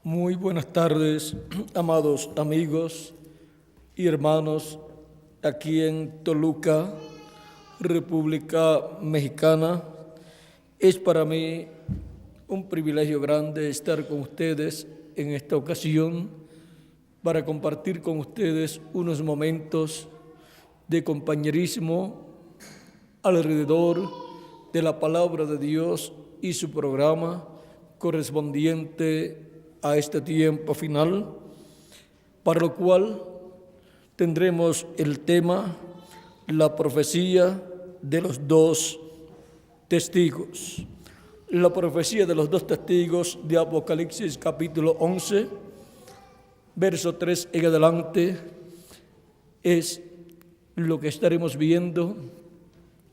Muy buenas tardes, amados amigos y hermanos, aquí en Toluca, República Mexicana. Es para mí un privilegio grande estar con ustedes en esta ocasión para compartir con ustedes unos momentos de compañerismo alrededor de la palabra de Dios y su programa correspondiente a este tiempo final, para lo cual tendremos el tema la profecía de los dos testigos. La profecía de los dos testigos de Apocalipsis capítulo 11, verso 3 en adelante, es lo que estaremos viendo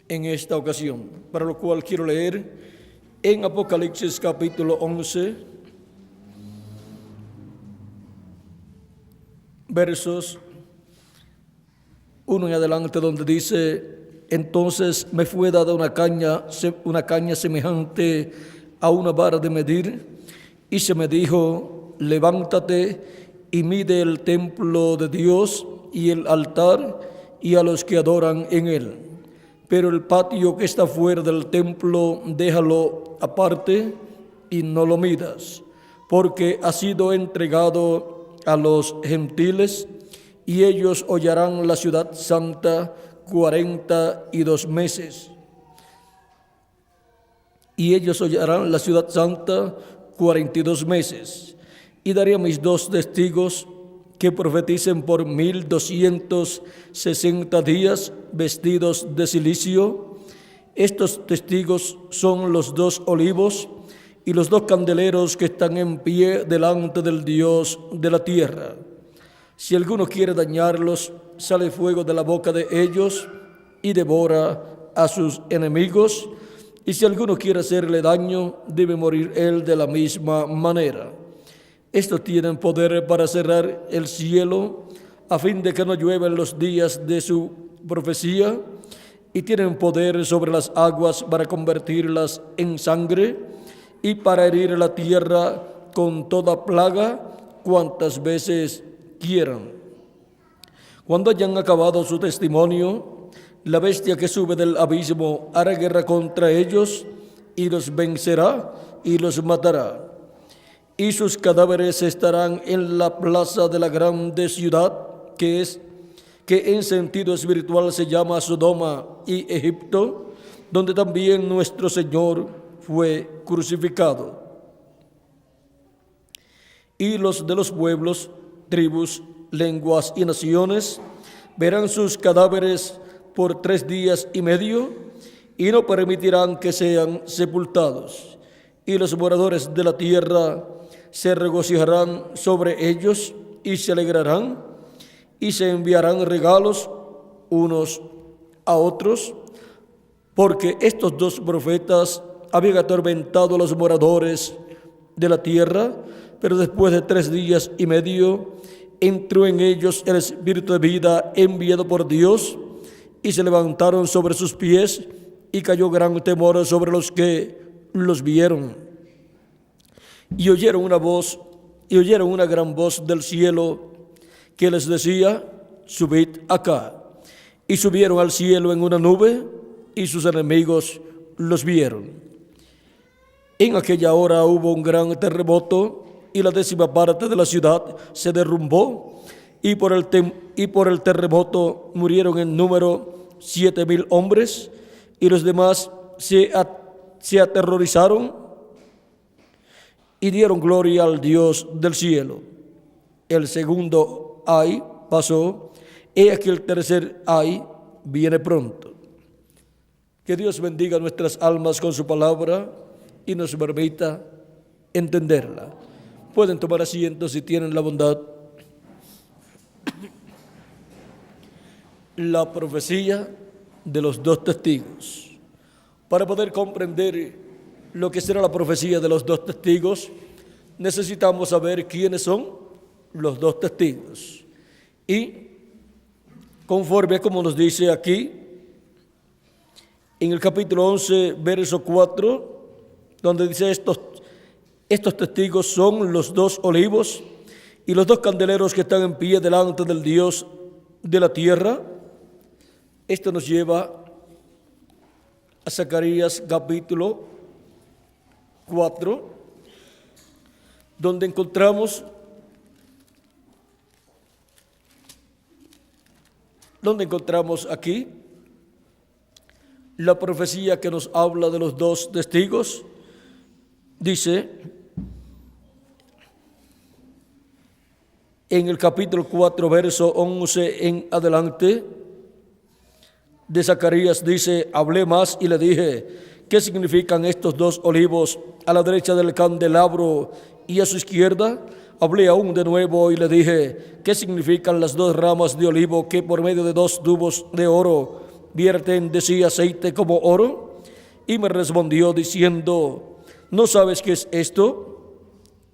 en esta ocasión, para lo cual quiero leer en Apocalipsis capítulo 11, versos 1 en adelante, donde dice: entonces me fue dada una caña semejante a una vara de medir, y se me dijo: levántate y mide el templo de Dios y el altar y a los que adoran en él. Pero el patio que está fuera del templo, déjalo aparte y no lo midas, porque ha sido entregado a los gentiles, y ellos hollarán la ciudad santa 42 meses. Y ellos hollarán la ciudad santa 42 meses. Y daré a mis dos testigos que profeticen por 1260 días, vestidos de cilicio. Estos testigos son los dos olivos y los dos candeleros que están en pie delante del Dios de la tierra. Si alguno quiere dañarlos, sale fuego de la boca de ellos y devora a sus enemigos. Y si alguno quiere hacerle daño, debe morir él de la misma manera. Estos tienen poder para cerrar el cielo, a fin de que no llueva en los días de su profecía, y tienen poder sobre las aguas para convertirlas en sangre, y para herir la tierra con toda plaga cuantas veces quieran. Cuando hayan acabado su testimonio, la bestia que sube del abismo hará guerra contra ellos y los vencerá y los matará. Y sus cadáveres estarán en la plaza de la grande ciudad, que en sentido espiritual se llama Sodoma y Egipto, donde también nuestro Señor fue crucificado. Y los de los pueblos, tribus, lenguas y naciones verán sus cadáveres por 3 días y medio, y no permitirán que sean sepultados. Y los moradores de la tierra se regocijarán sobre ellos y se alegrarán, y se enviarán regalos unos a otros, porque estos dos profetas habían atormentado a los moradores de la tierra, pero después de 3 días y medio entró en ellos el espíritu de vida enviado por Dios, y se levantaron sobre sus pies, y cayó gran temor sobre los que los vieron. Y oyeron una gran voz del cielo que les decía: subid acá. Y subieron al cielo en una nube, y sus enemigos los vieron. En aquella hora hubo un gran terremoto, y la 10ª parte de la ciudad se derrumbó, y por el terremoto murieron en número 7,000 hombres, y los demás se aterrorizaron y dieron gloria al Dios del cielo. El segundo ay pasó, he aquí el tercer ay viene pronto. Que Dios bendiga nuestras almas con su palabra y nos permita entenderla. Pueden tomar asiento si tienen la bondad. La profecía de los dos testigos. Para poder comprender lo que será la profecía de los dos testigos, necesitamos saber quiénes son los dos testigos. Y conforme a como nos dice aquí, en el capítulo 11, verso 4, donde dice Estos testigos son los 2 olivos y los 2 candeleros que están en pie delante del Dios de la tierra. Esto nos lleva a Zacarías capítulo 4, donde encontramos aquí la profecía que nos habla de los 2 testigos. Dice en el capítulo 4, verso 11 en adelante de Zacarías, dice: hablé más y le dije, ¿qué significan estos 2 olivos a la derecha del candelabro y a su izquierda? Hablé aún de nuevo y le dije, ¿qué significan las 2 ramas de olivo que por medio de 2 tubos de oro vierten de sí aceite como oro? Y me respondió diciendo, ¿no sabes qué es esto?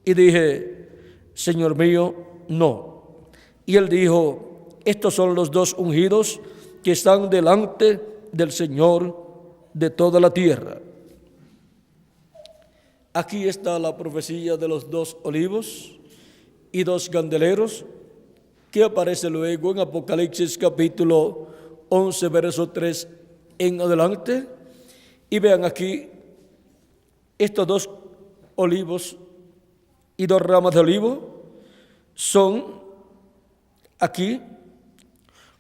Y dije, Señor mío, no. Y él dijo, estos son los 2 ungidos que están delante del Señor de toda la tierra. Aquí está la profecía de los 2 olivos y 2 candeleros que aparece luego en Apocalipsis capítulo 11, verso 3 en adelante. Y vean aquí, estos 2 olivos y 2 ramas de olivo son aquí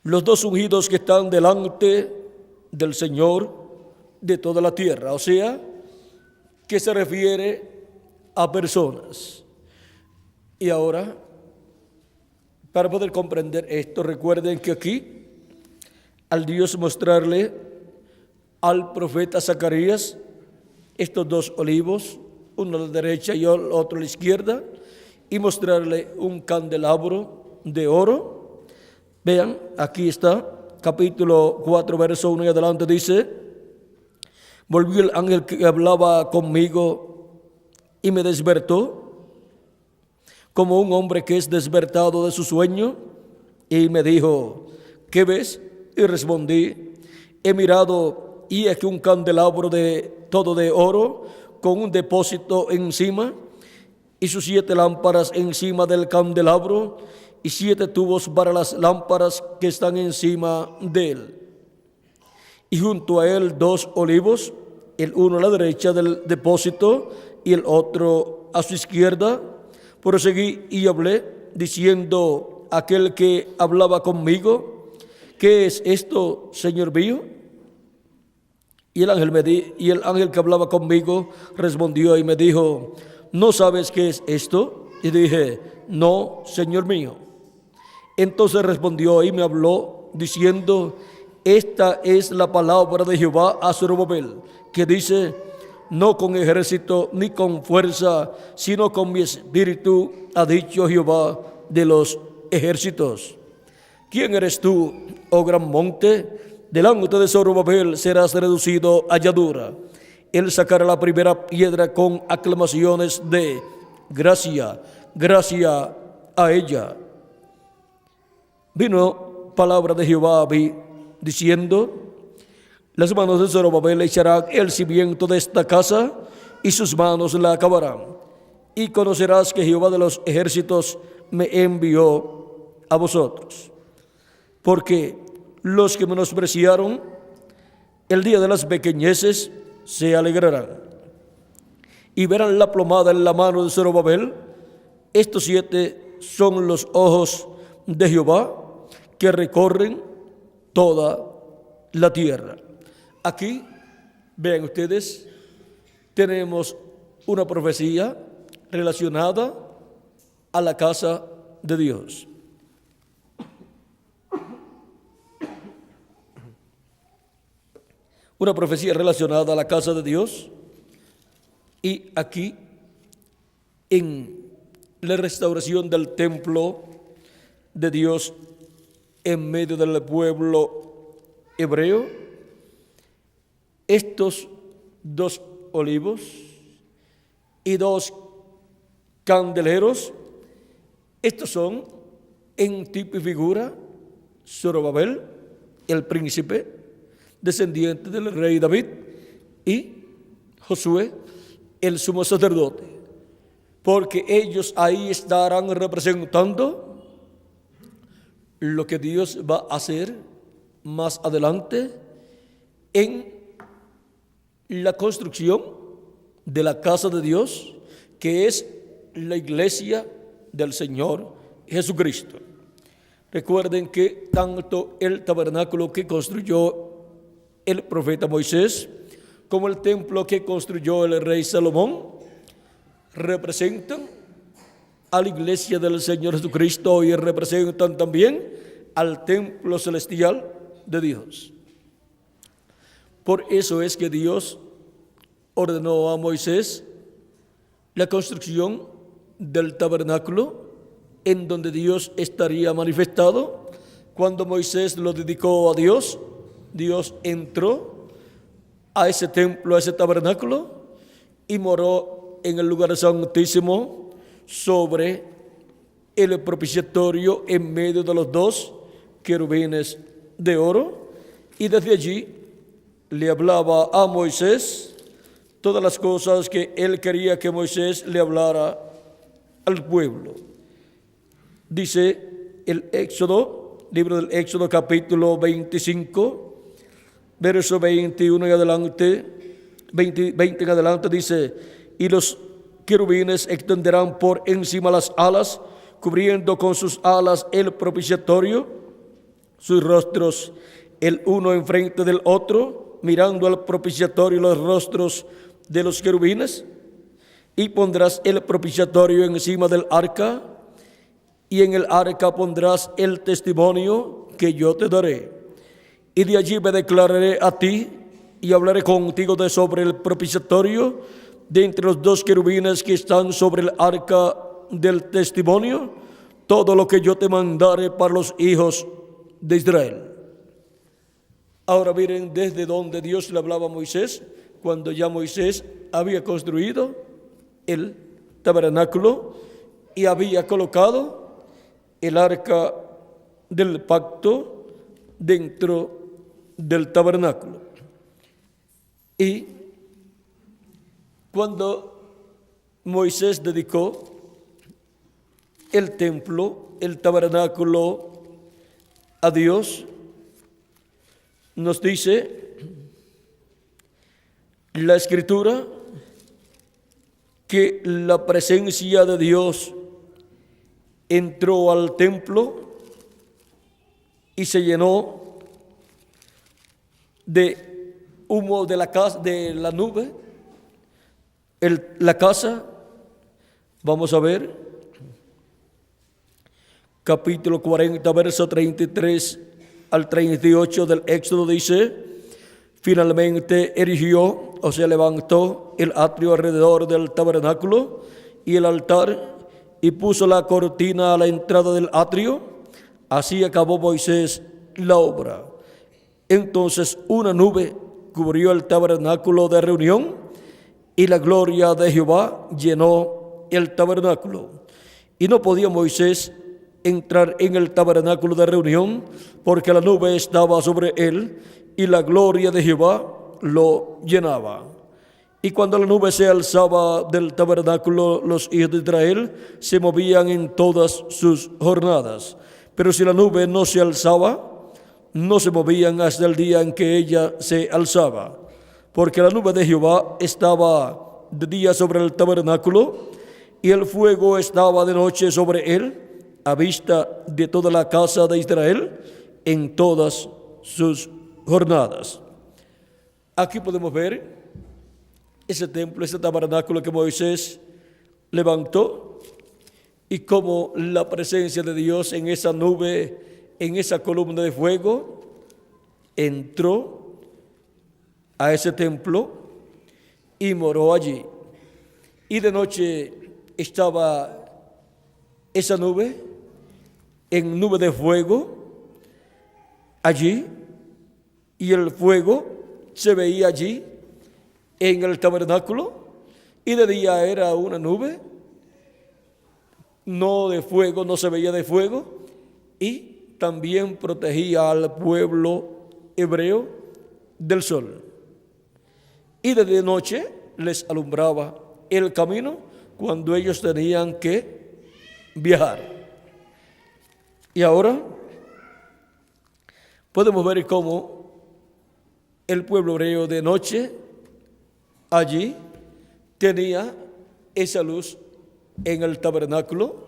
los 2 ungidos que están delante del Señor de toda la tierra, o sea, que se refiere a personas. Y ahora, para poder comprender esto, recuerden que aquí, al Dios mostrarle al profeta Zacarías estos 2 olivos, uno a la derecha y el otro a la izquierda, y mostrarle un candelabro de oro. Vean, aquí está, capítulo 4, verso 1 y adelante, dice: volvió el ángel que hablaba conmigo y me despertó, como un hombre que es despertado de su sueño, y me dijo, ¿qué ves? Y respondí, he mirado, y aquí un candelabro todo de oro, con un depósito encima, y sus 7 lámparas encima del candelabro, y 7 tubos para las lámparas que están encima de él. Y junto a él 2 olivos, el uno a la derecha del depósito y el otro a su izquierda. Proseguí y hablé, diciendo aquel que hablaba conmigo, ¿qué es esto, Señor mío? Y el ángel que hablaba conmigo respondió y me dijo, ¿no sabes qué es esto? Y dije, no, Señor mío. Entonces respondió y me habló diciendo, esta es la palabra de Jehová a Zorobabel, que dice, no con ejército ni con fuerza, sino con mi espíritu, ha dicho Jehová de los ejércitos. ¿Quién eres tú, oh gran monte? Delante de Zorobabel serás reducido a llanura. Él sacará la primera piedra con aclamaciones de gracia, gracia a ella. Vino palabra de Jehová a mí, diciendo, las manos de Zorobabel echarán el cimiento de esta casa, y sus manos la acabarán. Y conocerás que Jehová de los ejércitos me envió a vosotros. Porque los que menospreciaron el día de las pequeñeces se alegrarán, y verán la plomada en la mano de Zorobabel. Estos 7 son los ojos de Jehová que recorren toda la tierra. Aquí, vean ustedes, tenemos una profecía relacionada a la casa de Dios. Una profecía relacionada a la casa de Dios, y aquí en la restauración del templo de Dios en medio del pueblo hebreo, estos 2 olivos y 2 candeleros, estos son en tipo y figura Zorobabel, el príncipe descendiente del rey David, y Josué, el sumo sacerdote. porque ellos ahí estarán representando lo que Dios va a hacer más adelante en la construcción de la casa de Dios, que es la iglesia del Señor Jesucristo. Recuerden que tanto el tabernáculo que construyó el profeta Moisés como el templo que construyó el rey Salomón representan a la iglesia del Señor Jesucristo y representan también al templo celestial de Dios. Por eso es que Dios ordenó a Moisés la construcción del tabernáculo en donde Dios estaría manifestado. Cuando Moisés lo dedicó a Dios, Dios entró a ese templo, a ese tabernáculo, y moró en el lugar santísimo sobre el propiciatorio en medio de los dos querubines de oro, y desde allí le hablaba a Moisés todas las cosas que él quería que Moisés le hablara al pueblo. Dice el Éxodo, libro del Éxodo capítulo 25, verso 21 en adelante, 20 en adelante, dice: y los querubines extenderán por encima las alas, cubriendo con sus alas el propiciatorio, sus rostros el uno enfrente del otro, mirando al propiciatorio los rostros de los querubines. Y pondrás el propiciatorio encima del arca, y en el arca pondrás el testimonio que yo te daré. Y de allí me declararé a ti y hablaré contigo de sobre el propiciatorio, de entre los dos querubines que están sobre el arca del testimonio, todo lo que yo te mandare para los hijos de Israel. Ahora miren desde donde Dios le hablaba a Moisés, cuando ya Moisés había construido el tabernáculo y había colocado el arca del pacto dentro del tabernáculo. Y cuando Moisés dedicó el templo, el tabernáculo a Dios, nos dice la Escritura que la presencia de Dios entró al templo y se llenó de humo de la casa, de la nube, la casa. Vamos a ver, capítulo 40, verso 33 al 38 del Éxodo dice: finalmente erigió, o sea, levantó el atrio alrededor del tabernáculo y el altar, y puso la cortina a la entrada del atrio. Así acabó Moisés la obra. Entonces una nube cubrió el tabernáculo de reunión, y la gloria de Jehová llenó el tabernáculo. Y no podía Moisés entrar en el tabernáculo de reunión, porque la nube estaba sobre él, y la gloria de Jehová lo llenaba. Y cuando la nube se alzaba del tabernáculo, los hijos de Israel se movían en todas sus jornadas. Pero si la nube no se alzaba, no se movían hasta el día en que ella se alzaba. Porque la nube de Jehová estaba de día sobre el tabernáculo, y el fuego estaba de noche sobre él, a vista de toda la casa de Israel en todas sus jornadas. Aquí podemos ver ese templo, ese tabernáculo que Moisés levantó, y cómo la presencia de Dios en esa nube, en esa columna de fuego, entró a ese templo y moró allí. Y de noche estaba esa nube, en nube de fuego, allí, y el fuego se veía allí en el tabernáculo, y de día era una nube, no de fuego, no se veía de fuego, y también protegía al pueblo hebreo del sol. Y de noche les alumbraba el camino cuando ellos tenían que viajar. Y ahora podemos ver cómo el pueblo hebreo de noche allí tenía esa luz en el tabernáculo,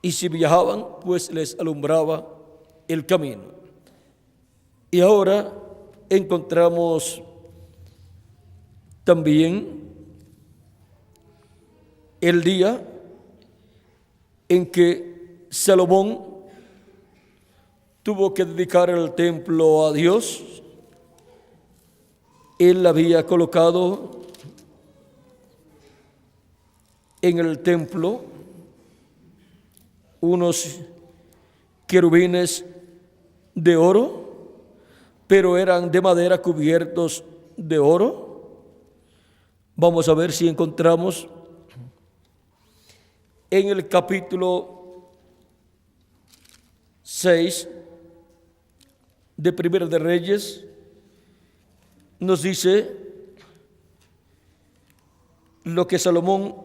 y si viajaban, pues les alumbraba el camino. Y ahora encontramos también el día en que Salomón tuvo que dedicar el templo a Dios. Él había colocado en el templo unos querubines de oro, pero eran de madera cubiertos de oro. Vamos a ver si encontramos en el capítulo 6 de Primera de Reyes, nos dice lo que Salomón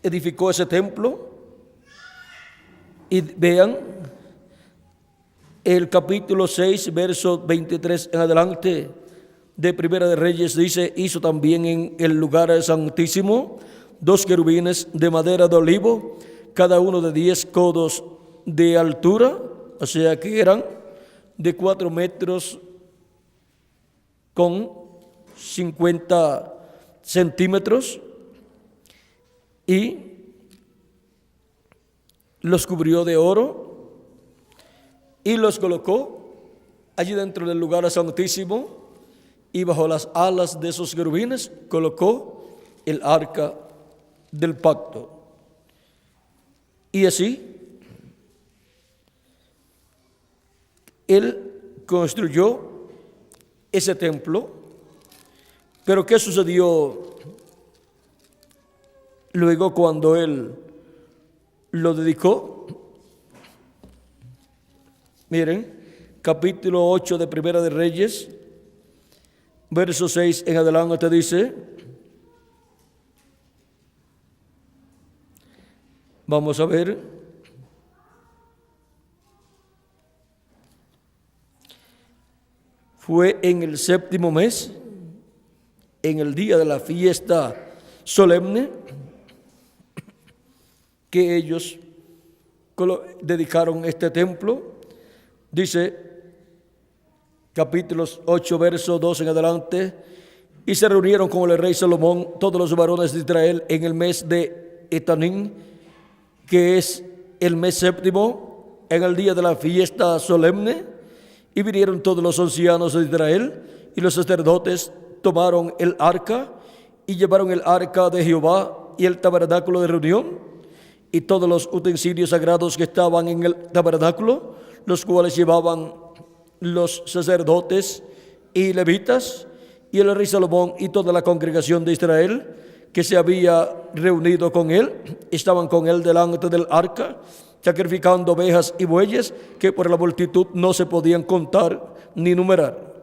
edificó ese templo. Y vean el capítulo 6, verso 23 en adelante de Primera de Reyes, dice: hizo también en el lugar santísimo 2 querubines de madera de olivo, cada uno de 10 codos de altura, o sea que eran de 4 metros con 50 centímetros, y los cubrió de oro y los colocó allí dentro del lugar santísimo, y bajo las alas de esos querubines colocó el arca del pacto. Y así él construyó ese templo. Pero ¿qué sucedió luego cuando él lo dedicó? Miren, capítulo 8 de Primera de Reyes, verso 6 en adelante dice, vamos a ver, fue en el 7º mes, en el día de la fiesta solemne, que ellos dedicaron este templo. Dice, capítulos 8, verso 2 en adelante, y se reunieron con el rey Salomón todos los varones de Israel en el mes de Etanín, que es el mes 7º, en el día de la fiesta solemne, y vinieron todos los ancianos de Israel, y los sacerdotes tomaron el arca, y llevaron el arca de Jehová y el tabernáculo de reunión, y todos los utensilios sagrados que estaban en el tabernáculo, los cuales llevaban los sacerdotes y levitas, y el rey Salomón y toda la congregación de Israel que se había reunido con él, estaban con él delante del arca, sacrificando ovejas y bueyes que por la multitud no se podían contar ni numerar.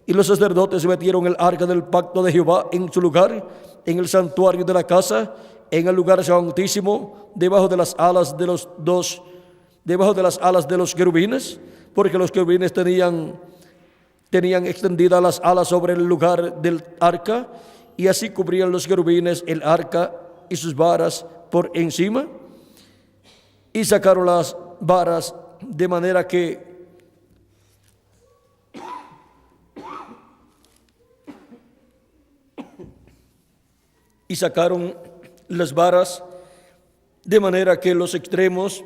Y los sacerdotes metieron el arca del pacto de Jehová en su lugar, en el santuario de la casa, en el lugar santísimo, debajo de las alas de los querubines, porque los querubines tenían extendidas las alas sobre el lugar del arca, y así cubrían los querubines el arca y sus varas por encima, y sacaron las varas de manera que los extremos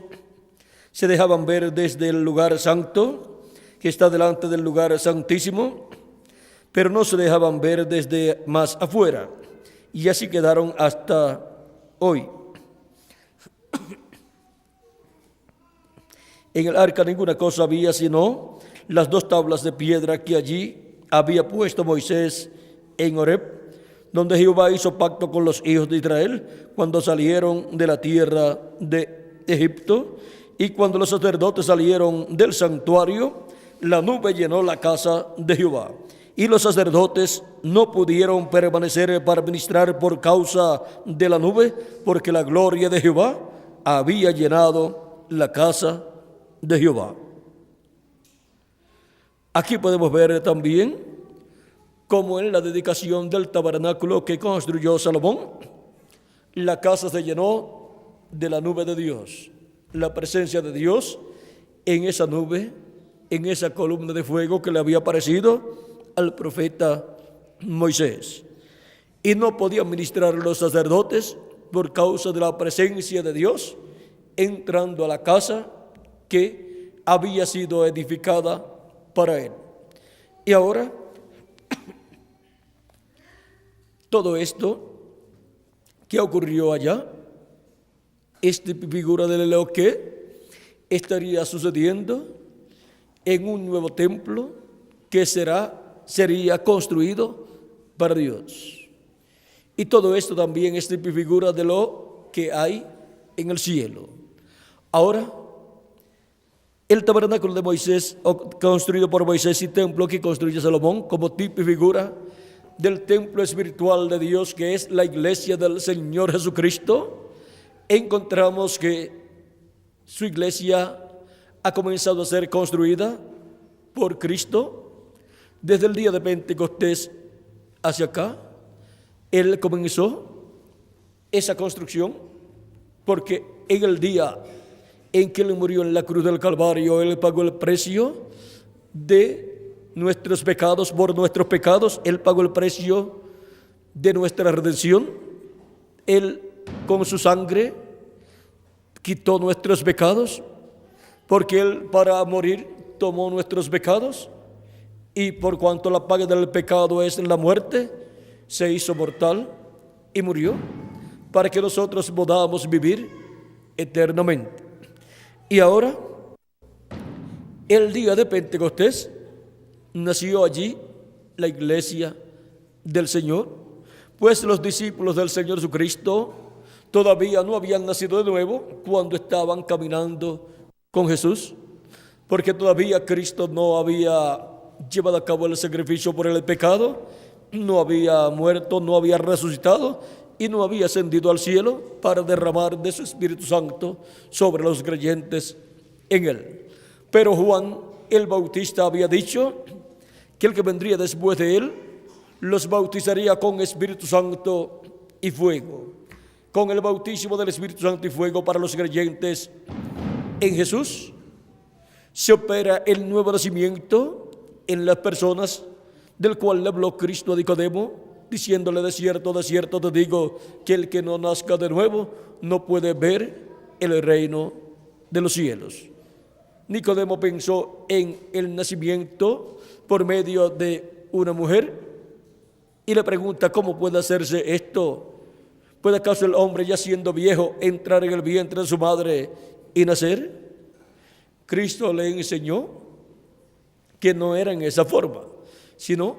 se dejaban ver desde el lugar santo, que está delante del lugar santísimo, pero no se dejaban ver desde más afuera, y así quedaron hasta hoy. En el arca ninguna cosa había sino las 2 tablas de piedra que allí había puesto Moisés en Horeb, donde Jehová hizo pacto con los hijos de Israel cuando salieron de la tierra de Egipto. Y cuando los sacerdotes salieron del santuario, la nube llenó la casa de Jehová, y los sacerdotes no pudieron permanecer para ministrar por causa de la nube, porque la gloria de Jehová había llenado la casa de Jehová. Aquí podemos ver también cómo en la dedicación del tabernáculo que construyó Salomón, la casa se llenó de la nube de Dios, la presencia de Dios en esa nube, en esa columna de fuego que le había aparecido al profeta Moisés. Y no podían ministrar los sacerdotes por causa de la presencia de Dios entrando a la casa que había sido edificada para él. Y ahora, todo esto que ocurrió allá, esta figura de lo que estaría sucediendo en un nuevo templo que sería construido para Dios. Y todo esto también es figura de lo que hay en el cielo. Ahora, el tabernáculo de Moisés, construido por Moisés, y templo que construye Salomón, como tipo y figura del templo espiritual de Dios, que es la iglesia del Señor Jesucristo, encontramos que su iglesia ha comenzado a ser construida por Cristo. Desde el día de Pentecostés hacia acá, Él comenzó esa construcción, porque en el día en que Él murió en la cruz del Calvario, Él pagó el precio de nuestros pecados, por nuestros pecados, Él pagó el precio de nuestra redención. Él con su sangre quitó nuestros pecados, porque Él para morir tomó nuestros pecados. Y por cuanto la paga del pecado es la muerte, se hizo mortal y murió para que nosotros podamos vivir eternamente. Y ahora, el día de Pentecostés, nació allí la iglesia del Señor, pues los discípulos del Señor Jesucristo todavía no habían nacido de nuevo cuando estaban caminando con Jesús, porque todavía Cristo no había llevado a cabo el sacrificio por el pecado, no había muerto, no había resucitado y no había ascendido al cielo para derramar de su Espíritu Santo sobre los creyentes en él. Pero Juan el Bautista había dicho que el que vendría después de él los bautizaría con Espíritu Santo y fuego. Con el bautismo del Espíritu Santo y fuego para los creyentes en Jesús se opera el nuevo nacimiento en las personas, del cual le habló Cristo a Nicodemo, diciéndole: de cierto te digo, que el que no nazca de nuevo no puede ver el reino de los cielos. Nicodemo pensó en el nacimiento por medio de una mujer y le pregunta: ¿cómo puede hacerse esto? ¿Puede acaso el hombre, ya siendo viejo, entrar en el vientre de su madre y nacer? Cristo le enseñó que no era en esa forma, sino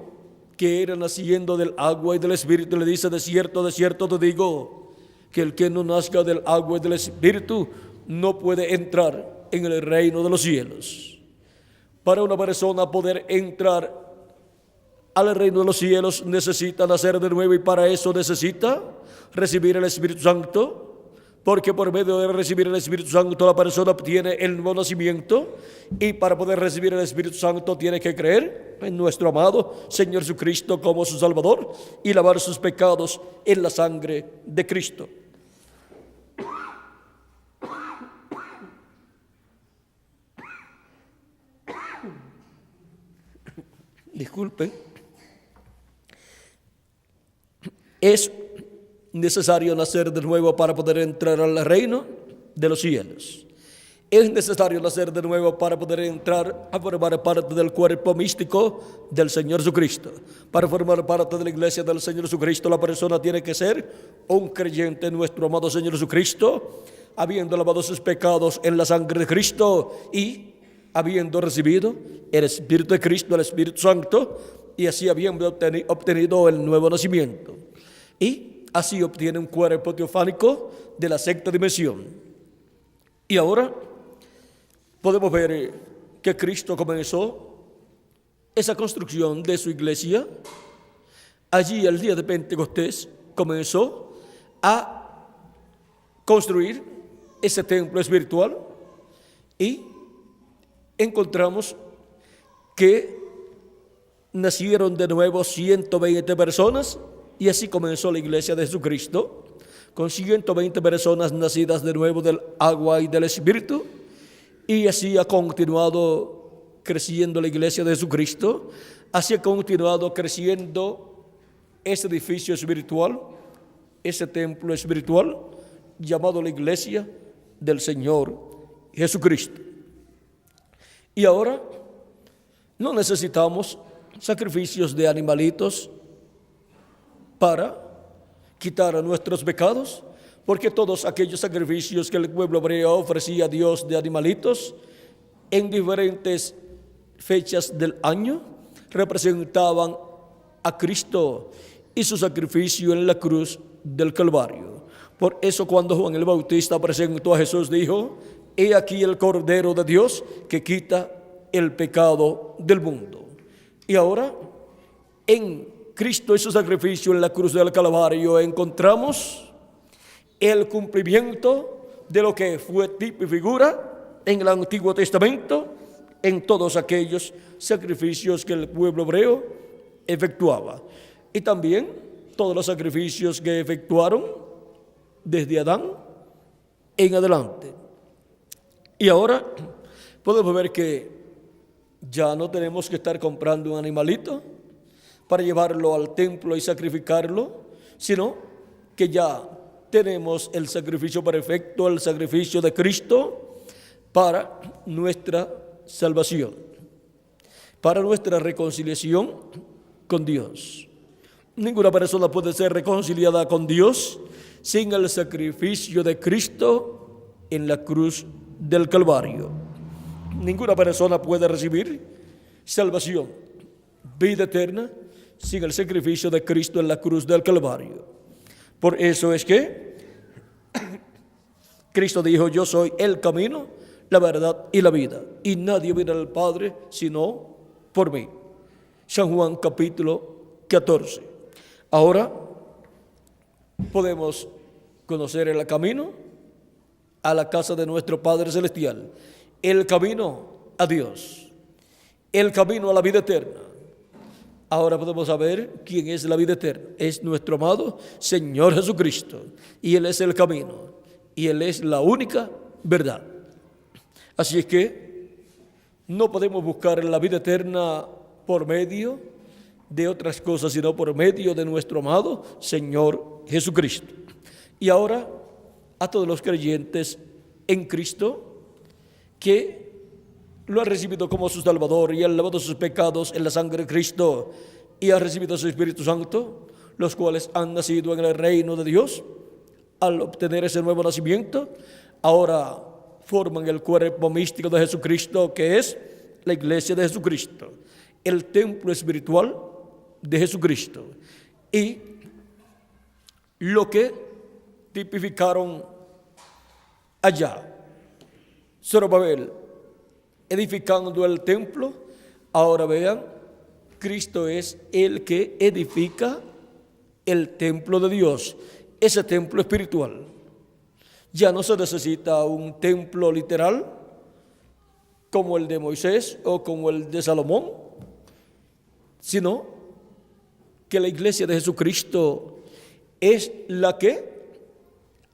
que era naciendo del agua y del Espíritu. Le dice: de cierto te digo, que el que no nazca del agua y del Espíritu no puede entrar en el reino de los cielos. Para una persona poder entrar al reino de los cielos necesita nacer de nuevo, y para eso necesita recibir el Espíritu Santo, porque por medio de recibir el Espíritu Santo la persona obtiene el nuevo nacimiento, y para poder recibir el Espíritu Santo tiene que creer en nuestro amado Señor Jesucristo como su Salvador y lavar sus pecados en la sangre de Cristo. Disculpen. Es necesario nacer de nuevo para poder entrar al reino de los cielos. Es necesario nacer de nuevo para poder entrar a formar parte del cuerpo místico del Señor Jesucristo. Para formar parte de la iglesia del Señor Jesucristo, la persona tiene que ser un creyente en nuestro amado Señor Jesucristo, habiendo lavado sus pecados en la sangre de Cristo y habiendo recibido el Espíritu de Cristo, el Espíritu Santo, y así habiendo obtenido el nuevo nacimiento. Y así obtiene un cuerpo teofánico de la sexta dimensión. Y ahora podemos ver que Cristo comenzó esa construcción de su iglesia, allí el día de Pentecostés comenzó a construir ese templo espiritual y encontramos que nacieron de nuevo 120 personas y así comenzó la iglesia de Jesucristo, con 120 personas nacidas de nuevo del agua y del Espíritu, y así ha continuado creciendo la iglesia de Jesucristo, así ha continuado creciendo ese edificio espiritual, ese templo espiritual llamado la iglesia del Señor Jesucristo. Y ahora no necesitamos sacrificios de animalitos para quitar nuestros pecados, porque todos aquellos sacrificios que el pueblo hebreo ofrecía a Dios de animalitos en diferentes fechas del año representaban a Cristo y su sacrificio en la cruz del Calvario. Por eso cuando Juan el Bautista presentó a Jesús dijo: he aquí el Cordero de Dios que quita el pecado del mundo. Y ahora en Cristo y su sacrificio en la cruz del Calvario encontramos el cumplimiento de lo que fue tipo y figura en el Antiguo Testamento, en todos aquellos sacrificios que el pueblo hebreo efectuaba. Y también todos los sacrificios que efectuaron desde Adán en adelante. Y ahora podemos ver que ya no tenemos que estar comprando un animalito para llevarlo al templo y sacrificarlo, sino que ya tenemos el sacrificio perfecto, el sacrificio de Cristo para nuestra salvación, para nuestra reconciliación con Dios. Ninguna persona puede ser reconciliada con Dios sin el sacrificio de Cristo en la cruz del Calvario. Ninguna persona puede recibir salvación, vida eterna, sin el sacrificio de Cristo en la cruz del Calvario. Por eso es que Cristo dijo: yo soy el camino, la verdad y la vida, y nadie viene al Padre sino por mí. San Juan capítulo 14. Ahora podemos conocer el camino a la casa de nuestro Padre Celestial, el camino a Dios, el camino a la vida eterna. Ahora podemos saber quién es la vida eterna. Es nuestro amado Señor Jesucristo, y Él es el camino, y Él es la única verdad. Así es que no podemos buscar la vida eterna por medio de otras cosas, sino por medio de nuestro amado Señor Jesucristo. Y ahora a todos los creyentes en Cristo que lo han recibido como su Salvador y han lavado sus pecados en la sangre de Cristo y han recibido su Espíritu Santo, los cuales han nacido en el reino de Dios, al obtener ese nuevo nacimiento, ahora forman el cuerpo místico de Jesucristo, que es la iglesia de Jesucristo, el templo espiritual de Jesucristo. Y lo que tipificaron allá, Zorobabel edificando el templo, ahora vean, Cristo es el que edifica el templo de Dios, ese templo espiritual. Ya no se necesita un templo literal como el de Moisés o como el de Salomón, sino que la iglesia de Jesucristo es la que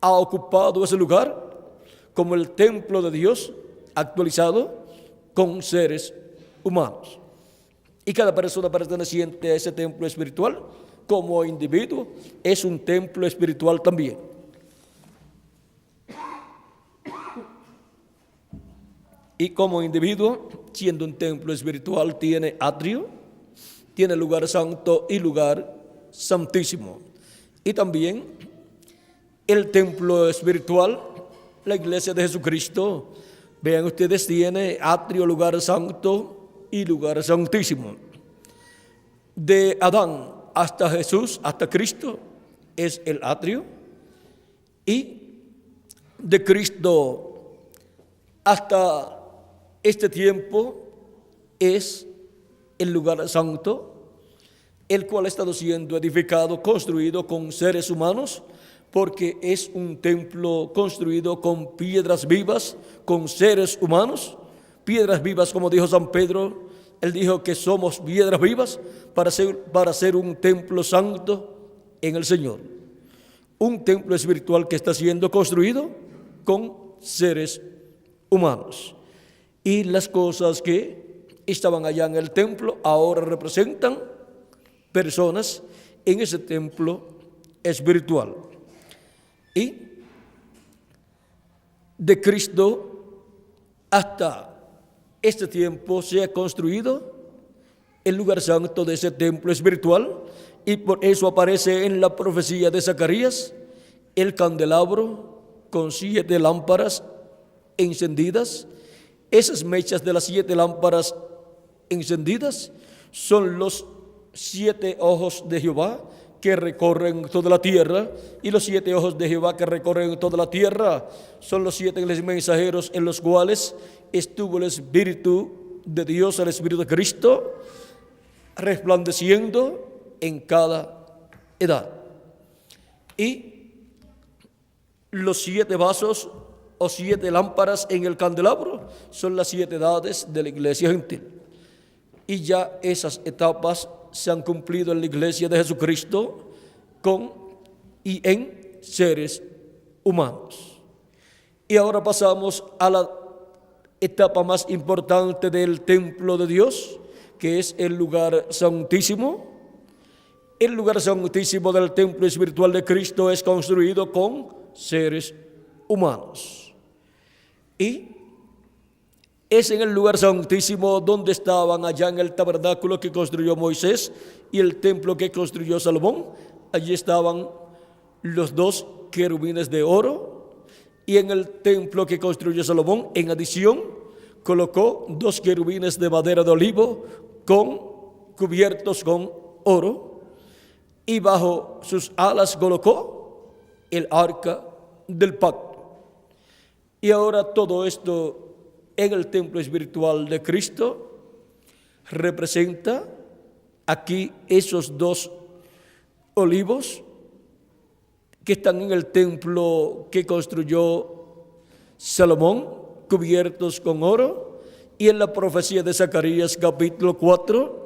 ha ocupado ese lugar como el templo de Dios actualizado con seres humanos. Y cada persona perteneciente a ese templo espiritual, como individuo, es un templo espiritual también. Y como individuo, siendo un templo espiritual, tiene atrio, tiene lugar santo y lugar santísimo. Y también el templo espiritual, la iglesia de Jesucristo, vean ustedes, tiene atrio, lugar santo y lugar santísimo. De Adán hasta Jesús, hasta Cristo, es el atrio. Y de Cristo hasta este tiempo es el lugar santo, el cual ha estado siendo edificado, construido con seres humanos, porque es un templo construido con piedras vivas, con seres humanos, piedras vivas, como dijo San Pedro. Él dijo que somos piedras vivas para ser un templo santo en el Señor. Un templo espiritual que está siendo construido con seres humanos. Y las cosas que estaban allá en el templo ahora representan personas en ese templo espiritual. Y de Cristo hasta este tiempo se ha construido el lugar santo de ese templo espiritual, y por eso aparece en la profecía de Zacarías el candelabro con 7 lámparas encendidas. Esas mechas de las 7 lámparas encendidas son los 7 ojos de Jehová que recorren toda la tierra, y los 7 ojos de Jehová que recorren toda la tierra son los 7 mensajeros en los cuales estuvo el Espíritu de Dios, el Espíritu de Cristo, resplandeciendo en cada edad. Y los 7 vasos o 7 lámparas en el candelabro son las 7 edades de la iglesia gentil. Y ya esas etapas se han cumplido en la iglesia de Jesucristo con y en seres humanos. Y ahora pasamos a la etapa más importante del templo de Dios, que es el lugar santísimo. El lugar santísimo del templo espiritual de Cristo es construido con seres humanos. Y es en el lugar santísimo donde estaban allá en el tabernáculo que construyó Moisés y el templo que construyó Salomón. Allí estaban los 2 querubines de oro, y en el templo que construyó Salomón, en adición, colocó 2 querubines de madera de olivo cubiertos con oro, y bajo sus alas colocó el arca del pacto. Y ahora todo esto en el templo espiritual de Cristo representa aquí esos 2 olivos que están en el templo que construyó Salomón, cubiertos con oro, y en la profecía de Zacarías capítulo 4,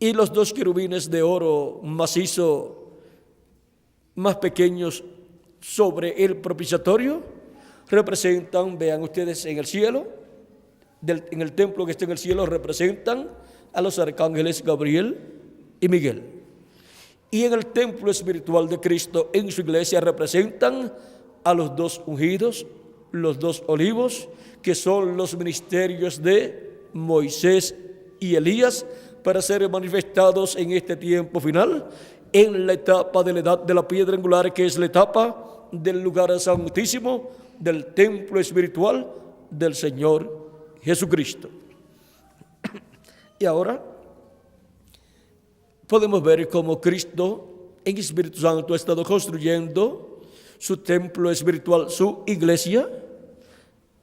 y los 2 querubines de oro macizo más pequeños sobre el propiciatorio representan, vean ustedes, en el cielo, en el templo que está en el cielo, representan a los arcángeles Gabriel y Miguel. Y en el templo espiritual de Cristo, en su iglesia, representan a los 2 ungidos, los 2 olivos, que son los ministerios de Moisés y Elías, para ser manifestados en este tiempo final, en la etapa de la edad de la piedra angular, que es la etapa del lugar santísimo, del templo espiritual del Señor Jesucristo. Y ahora podemos ver cómo Cristo en Espíritu Santo ha estado construyendo su templo espiritual, su iglesia,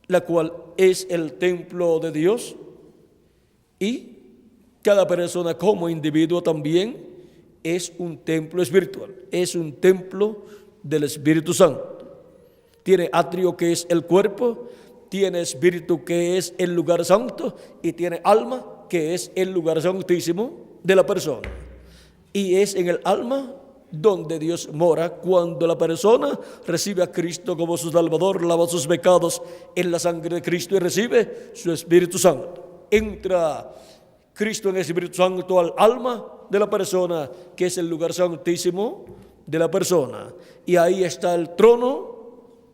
la cual es el templo de Dios, y cada persona como individuo también es un templo espiritual, es un templo del Espíritu Santo. Tiene atrio, que es el cuerpo, tiene espíritu, que es el lugar santo, y tiene alma, que es el lugar santísimo de la persona. Y es en el alma donde Dios mora cuando la persona recibe a Cristo como su Salvador, lava sus pecados en la sangre de Cristo y recibe su Espíritu Santo. Entra Cristo en el Espíritu Santo al alma de la persona, que es el lugar santísimo de la persona. Y ahí está el trono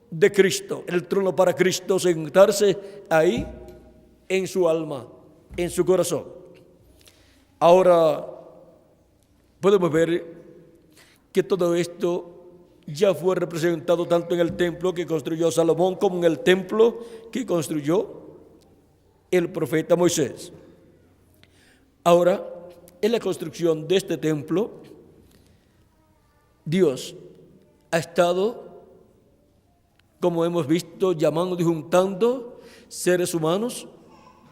de Cristo, el trono para Cristo sentarse ahí en su alma, en su corazón. Ahora podemos ver que todo esto ya fue representado tanto en el templo que construyó Salomón como en el templo que construyó el profeta Moisés. Ahora, en la construcción de este templo, Dios ha estado, como hemos visto, llamando y juntando seres humanos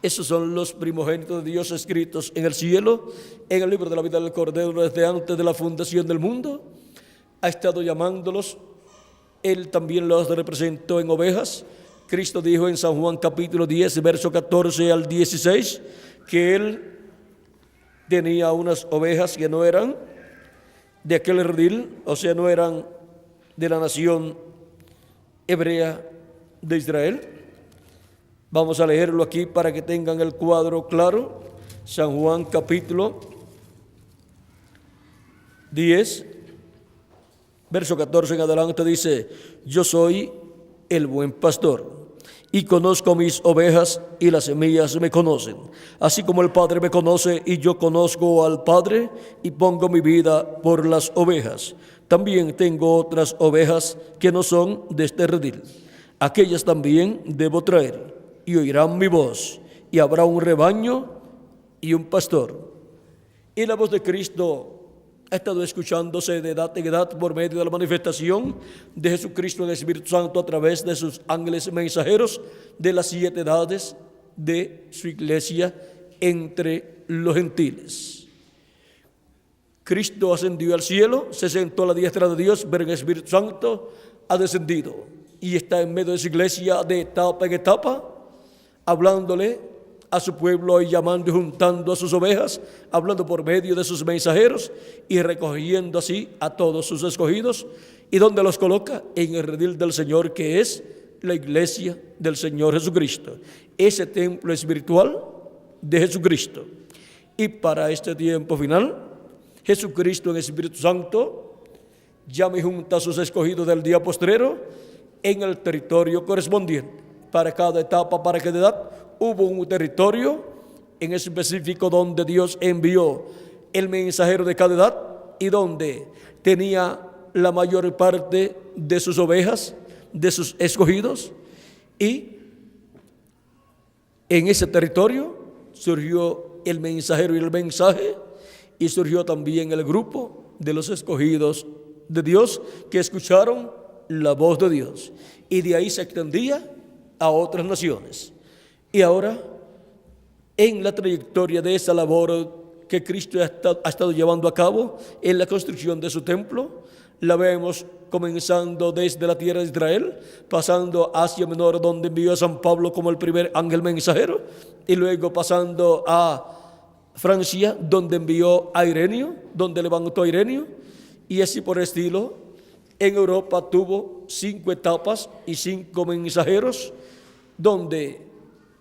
Esos son los primogénitos de Dios escritos en el cielo, en el libro de la vida del Cordero desde antes de la fundación del mundo. Ha estado llamándolos, Él también los representó en ovejas. Cristo dijo en San Juan capítulo 10, verso 14 al 16, que Él tenía unas ovejas que no eran de aquel redil, o sea, no eran de la nación hebrea de Israel. Vamos a leerlo aquí para que tengan el cuadro claro. San Juan capítulo 10, verso 14 en adelante dice: yo soy el buen pastor y conozco mis ovejas y las mías me conocen, así como el Padre me conoce y yo conozco al Padre y pongo mi vida por las ovejas. También tengo otras ovejas que no son de este redil. Aquellas también debo traer y oirán mi voz, y habrá un rebaño y un pastor. Y la voz de Cristo ha estado escuchándose de edad en edad por medio de la manifestación de Jesucristo en el Espíritu Santo a través de sus ángeles mensajeros de las 7 edades de su iglesia entre los gentiles. Cristo ascendió al cielo, se sentó a la diestra de Dios, pero el Espíritu Santo ha descendido y está en medio de su iglesia de etapa en etapa, hablándole a su pueblo y llamando y juntando a sus ovejas, hablando por medio de sus mensajeros y recogiendo así a todos sus escogidos. ¿Y dónde los coloca? En el redil del Señor, que es la iglesia del Señor Jesucristo, ese templo espiritual de Jesucristo. Y para este tiempo final, Jesucristo en el Espíritu Santo llama y junta a sus escogidos del día postrero en el territorio correspondiente. Para cada etapa, para cada edad, hubo un territorio en específico donde Dios envió el mensajero de cada edad y donde tenía la mayor parte de sus ovejas, de sus escogidos. Y en ese territorio surgió el mensajero y el mensaje, y surgió también el grupo de los escogidos de Dios que escucharon la voz de Dios. Y de ahí se extendía a otras naciones. Y ahora, en la trayectoria de esa labor que Cristo ha estado llevando a cabo en la construcción de su templo, la vemos comenzando desde la tierra de Israel, pasando a Asia Menor, donde envió a San Pablo como el primer ángel mensajero, y luego pasando a Francia, donde envió a Ireneo, donde levantó a Ireneo, y así por el estilo. En Europa tuvo 5 etapas y 5 mensajeros, donde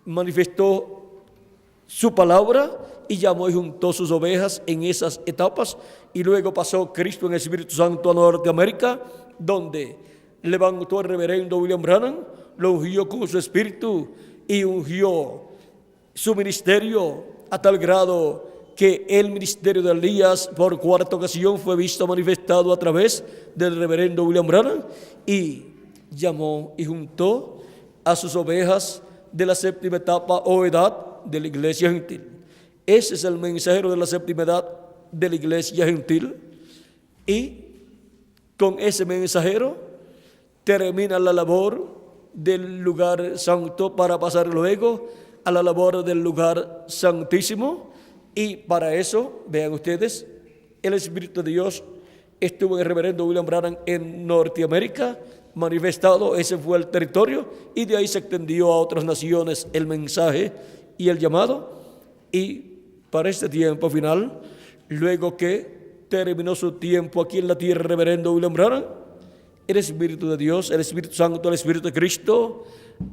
manifestó su palabra y llamó y juntó sus ovejas en esas etapas. Y luego pasó Cristo en el Espíritu Santo a Norteamérica, donde levantó al reverendo William Branham, lo ungió con su espíritu y ungió su ministerio a tal grado que el ministerio de Elías por 4ª ocasión fue visto manifestado a través del reverendo William Branham, y llamó y juntó a sus ovejas de la 7ª etapa o edad de la iglesia gentil. Ese es el mensajero de la 7ª edad de la iglesia gentil, y con ese mensajero termina la labor del lugar santo para pasar luego a la labor del lugar santísimo. Y para eso, vean ustedes, el Espíritu de Dios estuvo en el reverendo William Branham en Norteamérica manifestado. Ese fue el territorio, y de ahí se extendió a otras naciones el mensaje y el llamado. Y para este tiempo final, luego que terminó su tiempo aquí en la tierra el reverendo William Branham, el Espíritu de Dios, el Espíritu Santo, el Espíritu de Cristo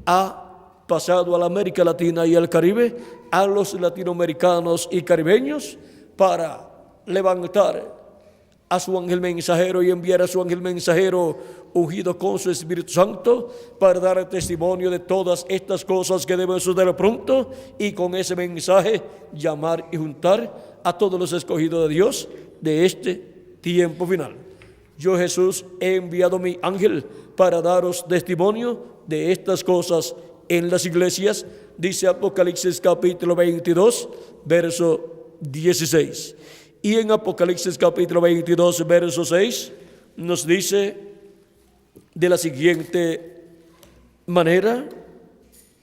ha pasado a la América Latina y al Caribe, a los latinoamericanos y caribeños, para levantar a su ángel mensajero y enviar a su ángel mensajero ungido con su Espíritu Santo para dar testimonio de todas estas cosas que deben suceder pronto, y con ese mensaje llamar y juntar a todos los escogidos de Dios de este tiempo final. Yo, Jesús, he enviado mi ángel para daros testimonio de estas cosas en las iglesias, dice Apocalipsis capítulo 22, verso 16. Y en Apocalipsis capítulo 22, verso 6, nos dice de la siguiente manera,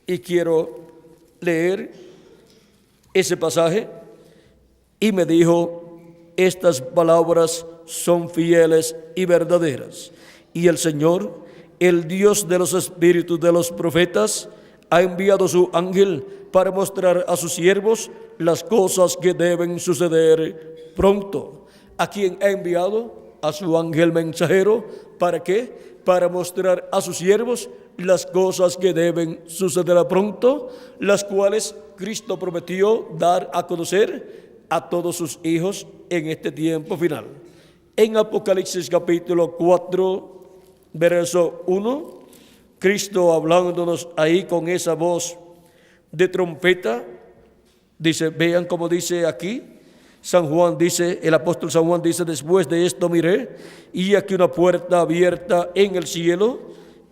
y quiero leer ese pasaje y me dijo: estas palabras son fieles y verdaderas. Y el Señor, el Dios de los espíritus de los profetas, ha enviado su ángel para mostrar a sus siervos las cosas que deben suceder pronto. ¿A quién ha enviado? A su ángel mensajero. ¿Para qué? Para mostrar a sus siervos las cosas que deben suceder pronto, las cuales Cristo prometió dar a conocer a todos sus hijos en este tiempo final. En Apocalipsis capítulo 4, verso 1, Cristo hablándonos ahí con esa voz de trompeta, dice, vean cómo dice aquí, San Juan dice, el apóstol San Juan dice: después de esto miré, y aquí una puerta abierta en el cielo,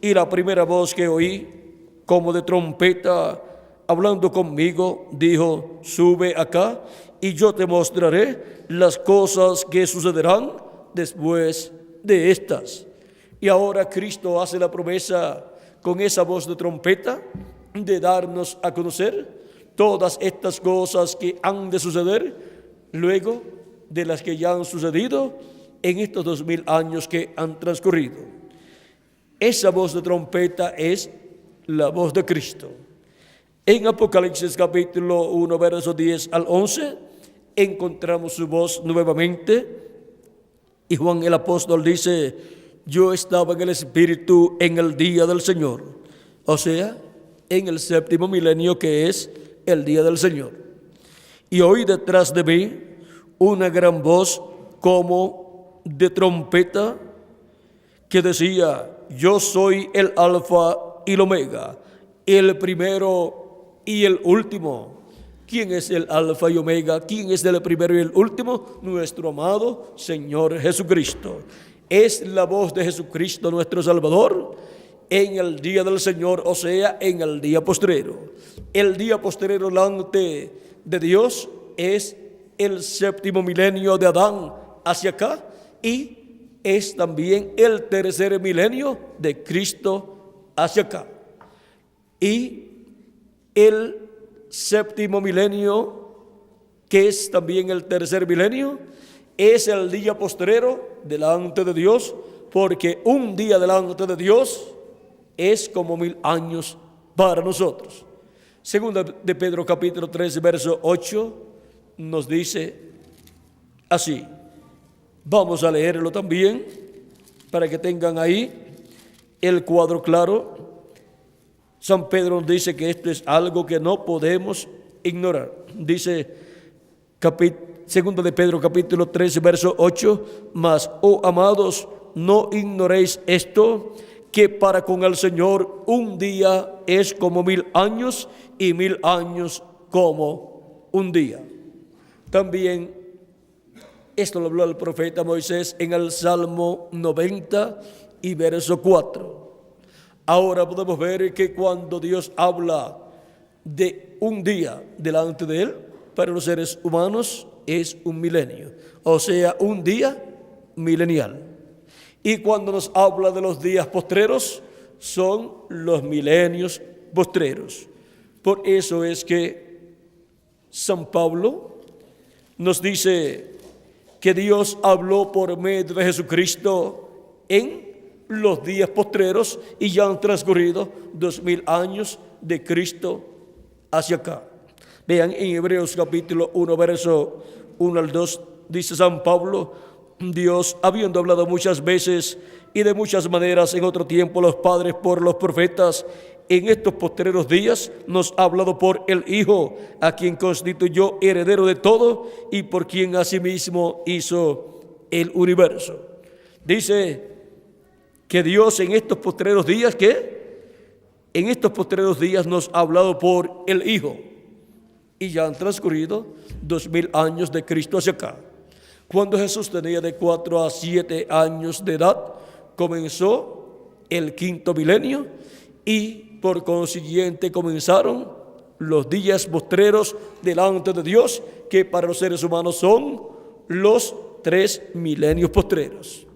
y la primera voz que oí, como de trompeta, hablando conmigo, dijo: sube acá, y yo te mostraré las cosas que sucederán después de estas. Y ahora Cristo hace la promesa con esa voz de trompeta de darnos a conocer todas estas cosas que han de suceder luego de las que ya han sucedido en estos 2000 años que han transcurrido. Esa voz de trompeta es la voz de Cristo. En Apocalipsis capítulo 1, versos 10 al 11, encontramos su voz nuevamente. Y Juan el apóstol dice: yo estaba en el Espíritu en el día del Señor. O sea, en el séptimo milenio, que es el día del Señor. Y oí detrás de mí una gran voz como de trompeta que decía: yo soy el Alfa y el Omega, el primero y el último. ¿Quién es el Alfa y Omega? ¿Quién es el primero y el último? Nuestro amado Señor Jesucristo. Es la voz de Jesucristo nuestro Salvador en el día del Señor, o sea, en el día postrero. El día postrero delante de Dios es el séptimo milenio de Adán hacia acá, y es también el tercer milenio de Cristo hacia acá. Y el séptimo milenio, que es también el tercer milenio, es el día postrero delante de Dios, porque un día delante de Dios es como 1000 años para nosotros. Segunda de Pedro capítulo 3, verso 8, nos dice así. Vamos a leerlo también para que tengan ahí el cuadro claro. San Pedro nos dice que esto es algo que no podemos ignorar. Dice Segunda de Pedro capítulo 13, verso 8: mas, oh amados, no ignoréis esto, que para con el Señor un día es como 1000 años, y 1000 años como un día. También esto lo habló el profeta Moisés en el Salmo 90 y verso 4. Ahora podemos ver que cuando Dios habla de un día delante de Él, para los seres humanos es un milenio, o sea, un día milenial. Y cuando nos habla de los días postreros, son los milenios postreros. Por eso es que San Pablo nos dice que Dios habló por medio de Jesucristo en los días postreros, y ya han transcurrido 2000 años de Cristo hacia acá. Vean en Hebreos capítulo 1, verso 1 al 2, dice San Pablo: Dios, habiendo hablado muchas veces y de muchas maneras en otro tiempo los padres por los profetas, en estos postreros días nos ha hablado por el Hijo, a quien constituyó heredero de todo y por quien asimismo hizo el universo. Dice que Dios en estos postreros días, en estos postreros días nos ha hablado por el Hijo, y ya han transcurrido 2000 años de Cristo hacia acá. Cuando Jesús tenía de 4 a 7 años de edad, comenzó el quinto milenio, y por consiguiente comenzaron los días postreros delante de Dios, que para los seres humanos son los 3 milenios postreros,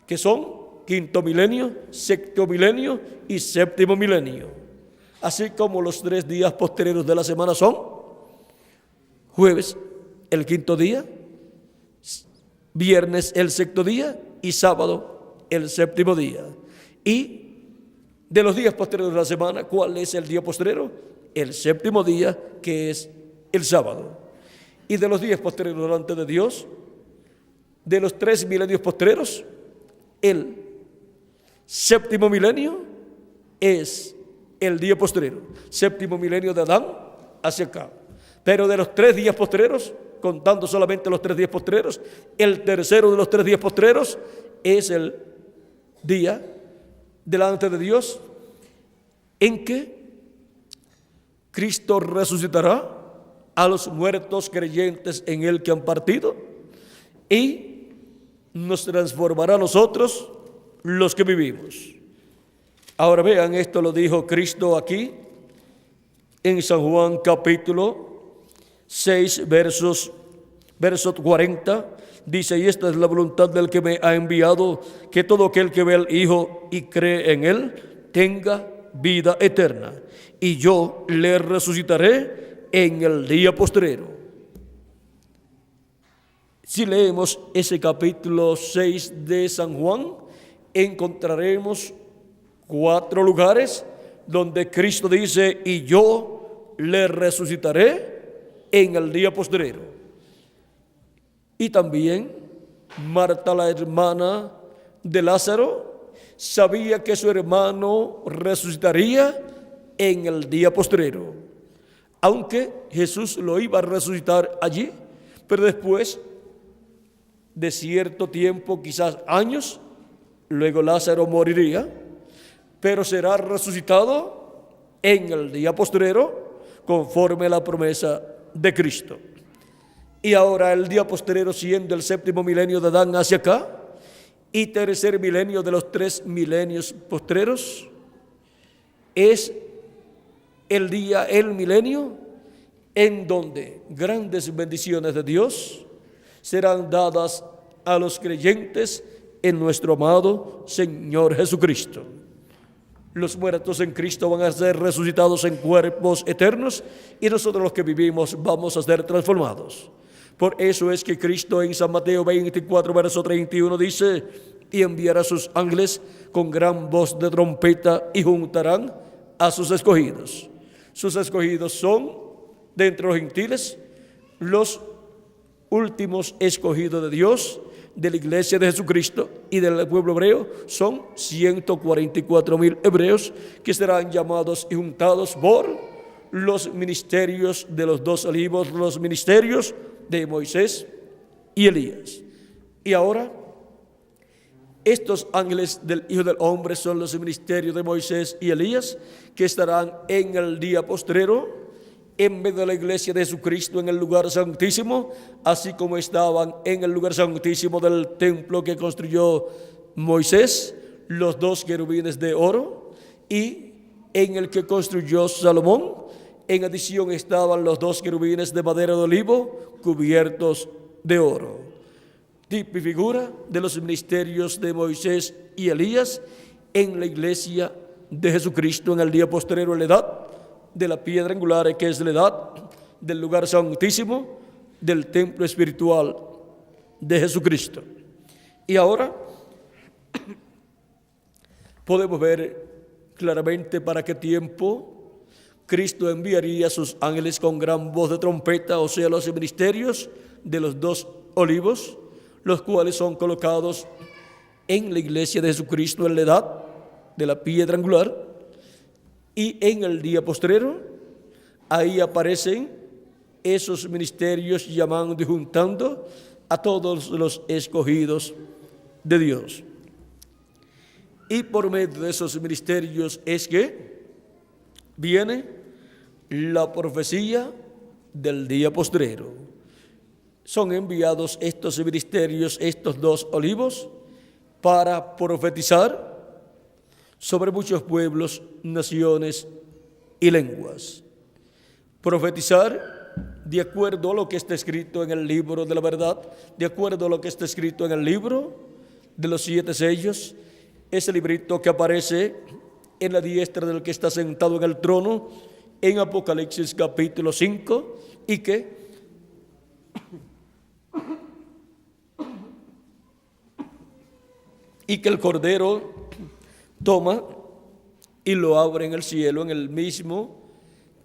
que son quinto milenio, sexto milenio y séptimo milenio. Así como los 3 días postreros de la semana son jueves el quinto día, viernes el sexto día y sábado el séptimo día. Y de los días posteriores de la semana, ¿cuál es el día postrero? El séptimo día, que es el sábado. Y de los días posteriores delante de Dios, de los 3 milenios postreros, el séptimo milenio es el día postrero. Séptimo milenio de Adán hacia acá. Pero de los 3 días postreros, contando solamente los 3 días postreros, el tercero de los 3 días postreros es el día delante de Dios en que Cristo resucitará a los muertos creyentes en Él que han partido y nos transformará a nosotros los que vivimos. Ahora vean, esto lo dijo Cristo aquí en San Juan capítulo 6 verso 40. Dice, y esta es la voluntad del que me ha enviado, que todo aquel que ve al Hijo y cree en Él tenga vida eterna, y yo le resucitaré en el día postrero. Si leemos ese capítulo 6 de San Juan, encontraremos 4 lugares donde Cristo dice, y yo le resucitaré en el día postrero. Y también Marta, la hermana de Lázaro, sabía que su hermano resucitaría en el día postrero, aunque Jesús lo iba a resucitar allí, pero después de cierto tiempo, quizás años, luego Lázaro moriría, pero será resucitado en el día postrero conforme a la promesa de Cristo. Y ahora el día postrero, siendo el séptimo milenio de Adán hacia acá y tercer milenio de los 3 milenios postreros, es el día, el milenio, en donde grandes bendiciones de Dios serán dadas a los creyentes en nuestro amado Señor Jesucristo. Los muertos en Cristo van a ser resucitados en cuerpos eternos y nosotros los que vivimos vamos a ser transformados. Por eso es que Cristo en San Mateo 24, verso 31 dice, y enviará a sus ángeles con gran voz de trompeta y juntarán a sus escogidos. Sus escogidos son, de entre los gentiles, los últimos escogidos de Dios, de la iglesia de Jesucristo y del pueblo hebreo, son 144,000 hebreos que serán llamados y juntados por los ministerios de los 2 olivos, los ministerios de Moisés y Elías. Y ahora, estos ángeles del Hijo del Hombre son los ministerios de Moisés y Elías, que estarán en el día postrero, en medio de la iglesia de Jesucristo en el lugar santísimo, así como estaban en el lugar santísimo del templo que construyó Moisés, los 2 querubines de oro, y en el que construyó Salomón. En adición estaban los 2 querubines de madera de olivo cubiertos de oro. Tipo y figura de los ministerios de Moisés y Elías en la iglesia de Jesucristo en el día postrero, en la edad de la piedra angular, que es la edad del lugar santísimo, del templo espiritual de Jesucristo. Y ahora podemos ver claramente para qué tiempo Cristo enviaría a sus ángeles con gran voz de trompeta, o sea, los ministerios de los 2 olivos, los cuales son colocados en la iglesia de Jesucristo en la edad de la piedra angular, y en el día postrero, ahí aparecen esos ministerios llamando y juntando a todos los escogidos de Dios. Y por medio de esos ministerios es que viene la profecía del día postrero. Son enviados estos ministerios, estos 2 olivos, para profetizar sobre muchos pueblos, naciones y lenguas. Profetizar de acuerdo a lo que está escrito en el libro de la verdad, de acuerdo a lo que está escrito en el libro de los 7 sellos, ese librito que aparece en la diestra del que está sentado en el trono en Apocalipsis capítulo 5, y que y que el Cordero toma y lo abre en el cielo. En el mismo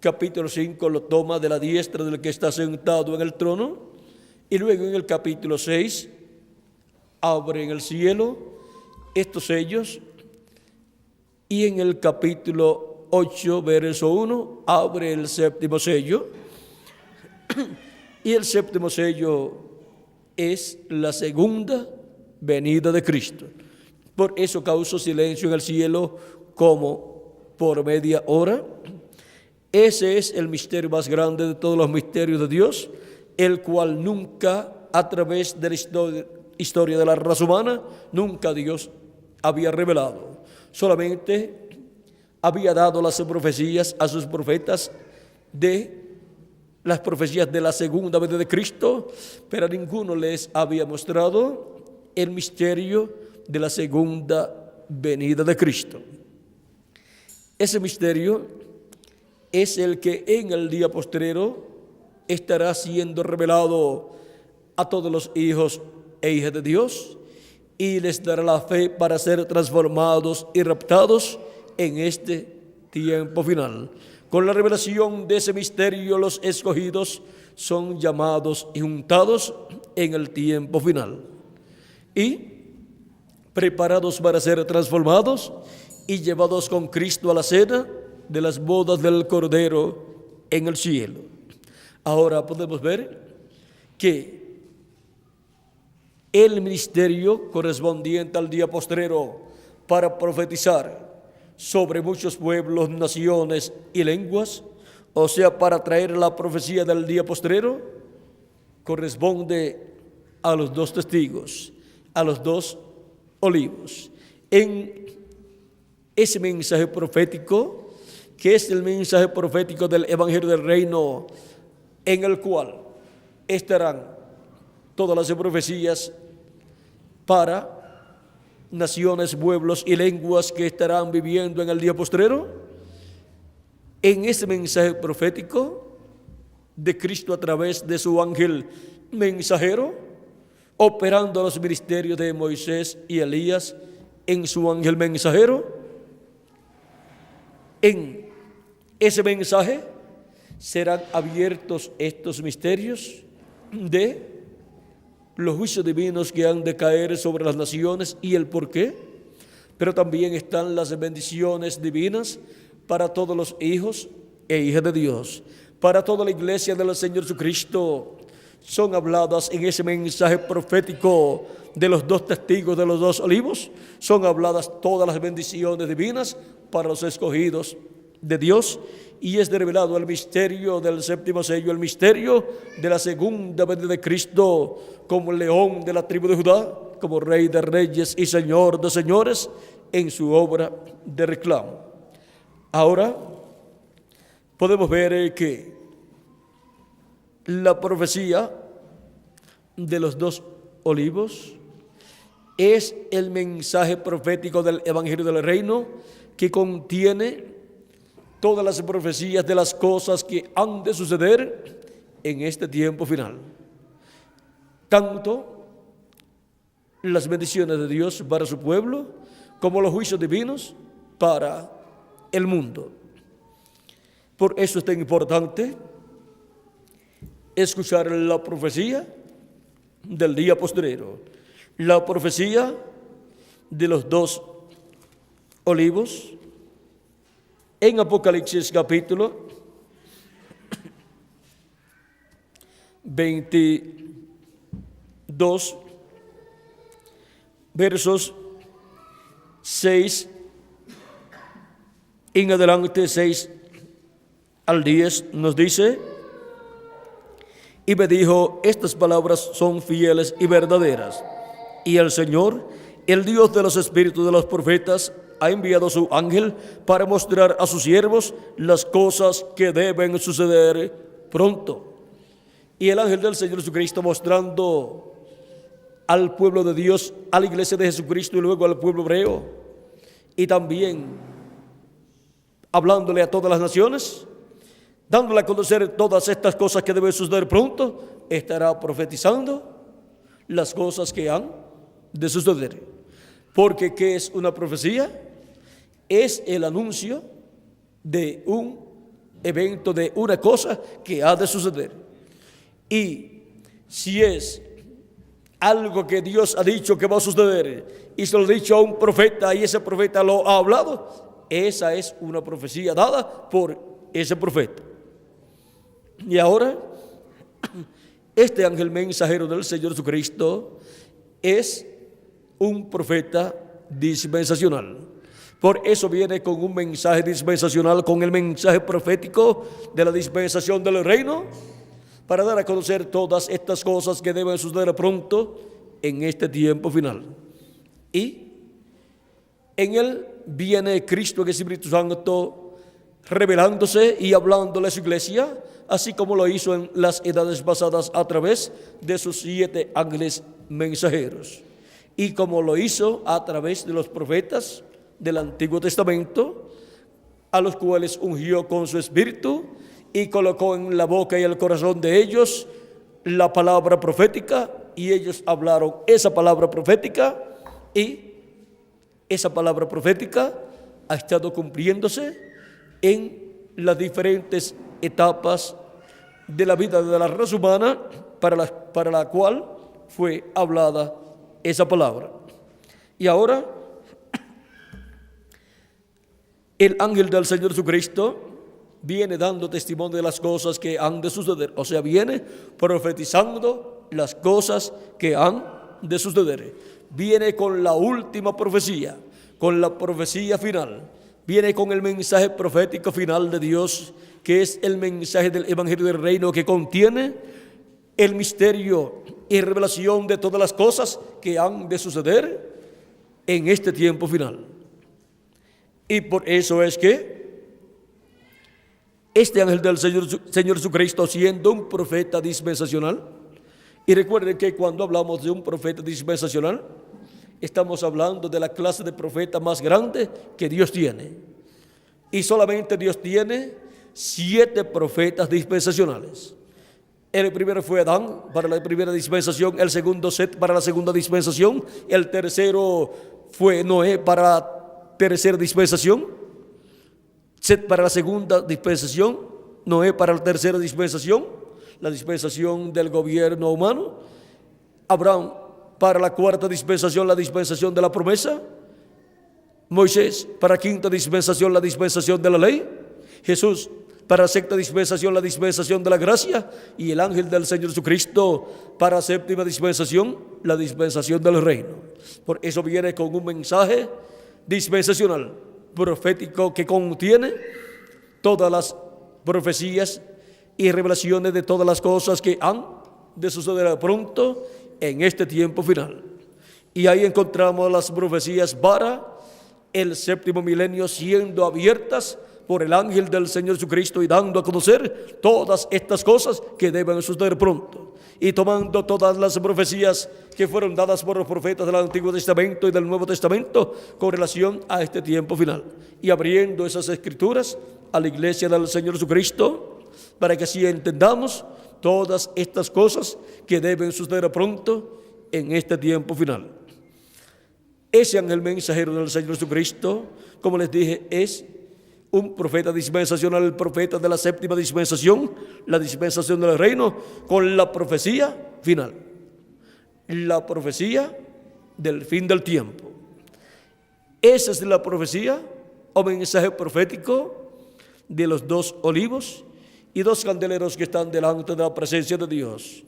capítulo 5 lo toma de la diestra del que está sentado en el trono, y luego en el capítulo 6 abre en el cielo estos sellos, y en el capítulo 8, verso 1, abre el séptimo sello, y el séptimo sello es la segunda venida de Cristo. Por eso causó silencio en el cielo como por media hora. Ese es el misterio más grande de todos los misterios de Dios, el cual nunca, a través de la historia de la raza humana, nunca Dios había revelado. Solamente había dado las profecías a sus profetas de las profecías de la segunda venida de Cristo, pero ninguno les había mostrado el misterio de la segunda venida de Cristo. Ese misterio es el que en el día postrero estará siendo revelado a todos los hijos e hijas de Dios, y les dará la fe para ser transformados y raptados en este tiempo final. Con la revelación de ese misterio, los escogidos son llamados y juntados en el tiempo final, y preparados para ser transformados y llevados con Cristo a la cena de las bodas del Cordero en el cielo. Ahora podemos ver que el ministerio correspondiente al día postrero para profetizar sobre muchos pueblos, naciones y lenguas, o sea, para traer la profecía del día postrero, corresponde a los dos testigos, a los dos olivos. En ese mensaje profético, que es el mensaje profético del Evangelio del Reino, en el cual estarán todas las profecías para naciones, pueblos y lenguas que estarán viviendo en el día postrero. En ese mensaje profético de Cristo a través de su ángel mensajero, operando los ministerios de Moisés y Elías en su ángel mensajero, en ese mensaje serán abiertos estos misterios de los juicios divinos que han de caer sobre las naciones y el por qué, pero también están las bendiciones divinas para todos los hijos e hijas de Dios, para toda la iglesia del Señor Jesucristo. Son habladas en ese mensaje profético de los dos testigos de los dos olivos, son habladas todas las bendiciones divinas para los escogidos de Dios, y es revelado el misterio del séptimo sello, el misterio de la segunda venida de Cristo como el león de la tribu de Judá, como Rey de reyes y Señor de señores en su obra de reclamo. Ahora podemos ver que la profecía de los dos olivos es el mensaje profético del Evangelio del Reino, que contiene todas las profecías de las cosas que han de suceder en este tiempo final. Tanto las bendiciones de Dios para su pueblo, como los juicios divinos para el mundo. Por eso es tan importante escuchar la profecía del día postrero, la profecía de los dos olivos. En Apocalipsis capítulo 22, versos 6 en adelante, 6 al 10, nos dice: y me dijo, estas palabras son fieles y verdaderas, y el Señor, el Dios de los espíritus de los profetas, ha enviado su ángel para mostrar a sus siervos las cosas que deben suceder pronto. Y el ángel del Señor Jesucristo, mostrando al pueblo de Dios, a la iglesia de Jesucristo y luego al pueblo hebreo, y también hablándole a todas las naciones, dándole a conocer todas estas cosas que deben suceder pronto, estará profetizando las cosas que han de suceder. Porque ¿qué es una profecía? Es el anuncio de un evento, de una cosa que ha de suceder. Y si es algo que Dios ha dicho que va a suceder y se lo ha dicho a un profeta y ese profeta lo ha hablado, esa es una profecía dada por ese profeta. Y ahora, este ángel mensajero del Señor Jesucristo es un profeta dispensacional. Por eso viene con un mensaje dispensacional, con el mensaje profético de la dispensación del reino, para dar a conocer todas estas cosas que deben suceder pronto en este tiempo final. Y en él viene Cristo, que es Espíritu Santo, revelándose y hablándole a su iglesia, así como lo hizo en las edades pasadas a través de sus 7 ángeles mensajeros. Y como lo hizo a través de los profetas del Antiguo Testamento, a los cuales ungió con su espíritu y colocó en la boca y el corazón de ellos la palabra profética, y ellos hablaron esa palabra profética, y esa palabra profética ha estado cumpliéndose en las diferentes etapas de la vida de la raza humana para la cual fue hablada esa palabra. Y ahora el ángel del Señor Jesucristo viene dando testimonio de las cosas que han de suceder, o sea, viene profetizando las cosas que han de suceder. Viene con la última profecía, con la profecía final, viene con el mensaje profético final de Dios, que es el mensaje del Evangelio del Reino, que contiene el misterio y revelación de todas las cosas que han de suceder en este tiempo final. Y por eso es que este ángel del Señor Jesucristo, siendo un profeta dispensacional, y recuerden que cuando hablamos de un profeta dispensacional, estamos hablando de la clase de profeta más grande que Dios tiene. Y solamente Dios tiene 7 profetas dispensacionales. El primero fue Adán para la primera dispensación, el segundo Set para la segunda dispensación, el tercero fue Noé para la tercera dispensación, Set para la segunda dispensación, Noé para la tercera dispensación, la dispensación del gobierno humano, Abraham para la cuarta dispensación, la dispensación de la promesa, Moisés para quinta dispensación, la dispensación de la ley, Jesús para sexta dispensación, la dispensación de la gracia, y el ángel del Señor Jesucristo para séptima dispensación, la dispensación del reino. Por eso viene con un mensaje dispensacional, profético, que contiene todas las profecías y revelaciones de todas las cosas que han de suceder pronto en este tiempo final. Y ahí encontramos las profecías para el séptimo milenio siendo abiertas por el ángel del Señor Jesucristo y dando a conocer todas estas cosas que deben suceder pronto. Y tomando todas las profecías que fueron dadas por los profetas del Antiguo Testamento y del Nuevo Testamento con relación a este tiempo final. Y abriendo esas escrituras a la iglesia del Señor Jesucristo para que así entendamos todas estas cosas que deben suceder pronto en este tiempo final. Ese ángel mensajero del Señor Jesucristo, como les dije, es un profeta dispensacional, el profeta de la séptima dispensación, la dispensación del reino, con la profecía final, la profecía del fin del tiempo. Esa es la profecía o mensaje profético de los 2 olivos y 2 candeleros que están delante de la presencia de Dios.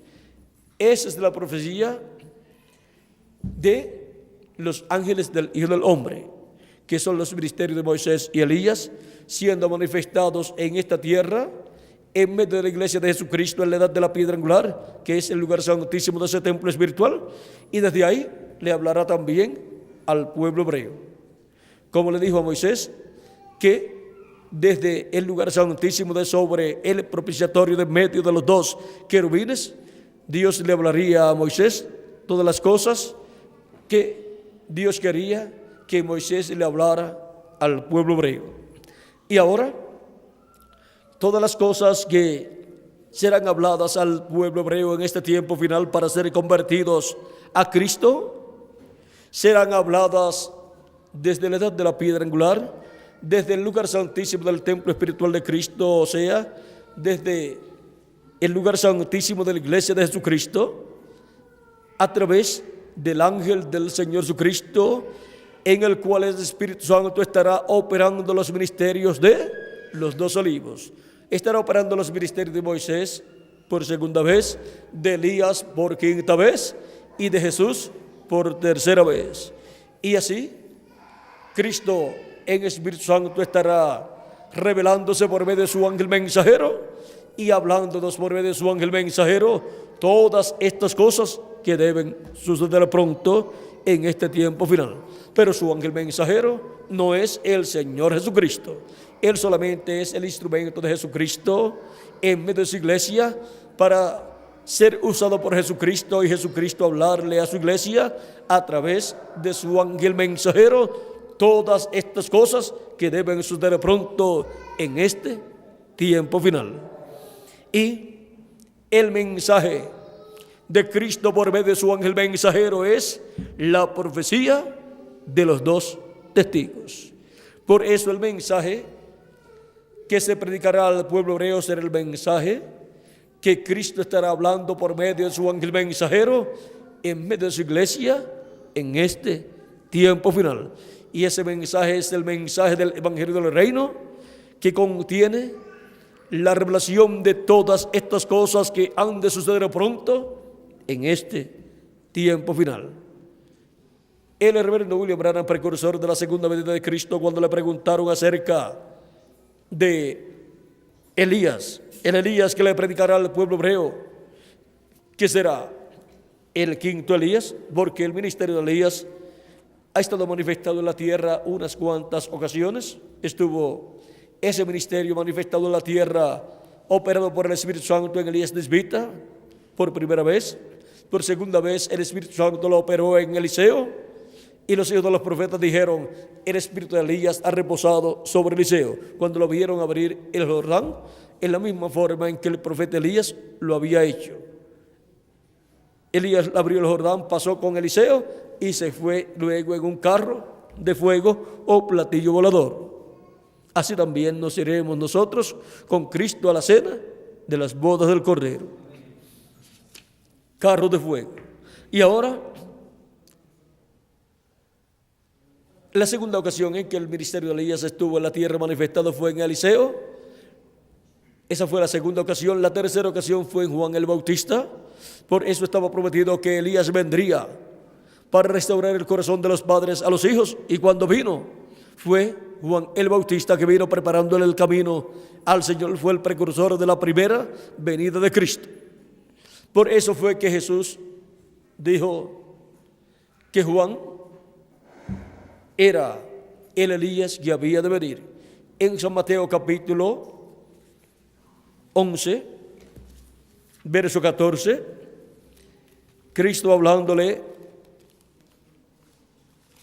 Esa es la profecía de los ángeles del Hijo del Hombre, que son los ministerios de Moisés y Elías, siendo manifestados en esta tierra, en medio de la iglesia de Jesucristo, en la edad de la piedra angular, que es el lugar santísimo de ese templo espiritual, y desde ahí le hablará también al pueblo hebreo. Como le dijo a Moisés, que desde el lugar santísimo de sobre el propiciatorio de medio de los 2 querubines, Dios le hablaría a Moisés todas las cosas que Dios quería que Moisés le hablara al pueblo hebreo. Y ahora todas las cosas que serán habladas al pueblo hebreo en este tiempo final para ser convertidos a Cristo, serán habladas desde la edad de la piedra angular, desde el lugar santísimo del templo espiritual de Cristo, o sea, desde el lugar santísimo de la iglesia de Jesucristo, a través del ángel del Señor Jesucristo, en el cual el Espíritu Santo estará operando los ministerios de los dos olivos. Estará operando los ministerios de Moisés por segunda vez, de Elías por quinta vez y de Jesús por tercera vez. Y así, Cristo en Espíritu Santo estará revelándose por medio de su ángel mensajero y hablándonos por medio de su ángel mensajero todas estas cosas que deben suceder pronto en este tiempo final. Pero su ángel mensajero no es el Señor Jesucristo. Él solamente es el instrumento de Jesucristo en medio de su iglesia para ser usado por Jesucristo y Jesucristo hablarle a su iglesia a través de su ángel mensajero todas estas cosas que deben suceder pronto en este tiempo final. Y el mensaje de Cristo por medio de su ángel mensajero es la profecía de los dos testigos. Por eso el mensaje que se predicará al pueblo hebreo será el mensaje que Cristo estará hablando por medio de su ángel mensajero en medio de su iglesia en este tiempo final. Y ese mensaje es el mensaje del Evangelio del Reino, que contiene la revelación de todas estas cosas que han de suceder pronto en este tiempo final. El reverendo William Branham, precursor de la segunda venida de Cristo, cuando le preguntaron acerca de Elías, el Elías que le predicará al pueblo hebreo, que será el quinto Elías, porque el ministerio de Elías ha estado manifestado en la tierra unas cuantas ocasiones. Estuvo ese ministerio manifestado en la tierra, operado por el Espíritu Santo en Elías Nisbita, por primera vez. Por segunda vez el Espíritu Santo lo operó en Eliseo, y los hijos de los profetas dijeron: el espíritu de Elías ha reposado sobre Eliseo, cuando lo vieron abrir el Jordán en la misma forma en que el profeta Elías lo había hecho. Elías abrió el Jordán, pasó con Eliseo y se fue luego en un carro de fuego o platillo volador. Así también nos iremos nosotros con Cristo a la cena de las bodas del Cordero. Carro de fuego. Y ahora, la segunda ocasión en que el ministerio de Elías estuvo en la tierra manifestado fue en Eliseo. Esa fue la segunda ocasión. La tercera ocasión fue en Juan el Bautista. Por eso estaba prometido que Elías vendría para restaurar el corazón de los padres a los hijos. Y cuando vino, fue Juan el Bautista que vino preparándole el camino al Señor. Fue el precursor de la primera venida de Cristo. Por eso fue que Jesús dijo que Juan era el Elías que había de venir. En San Mateo capítulo 11, verso 14, Cristo hablándole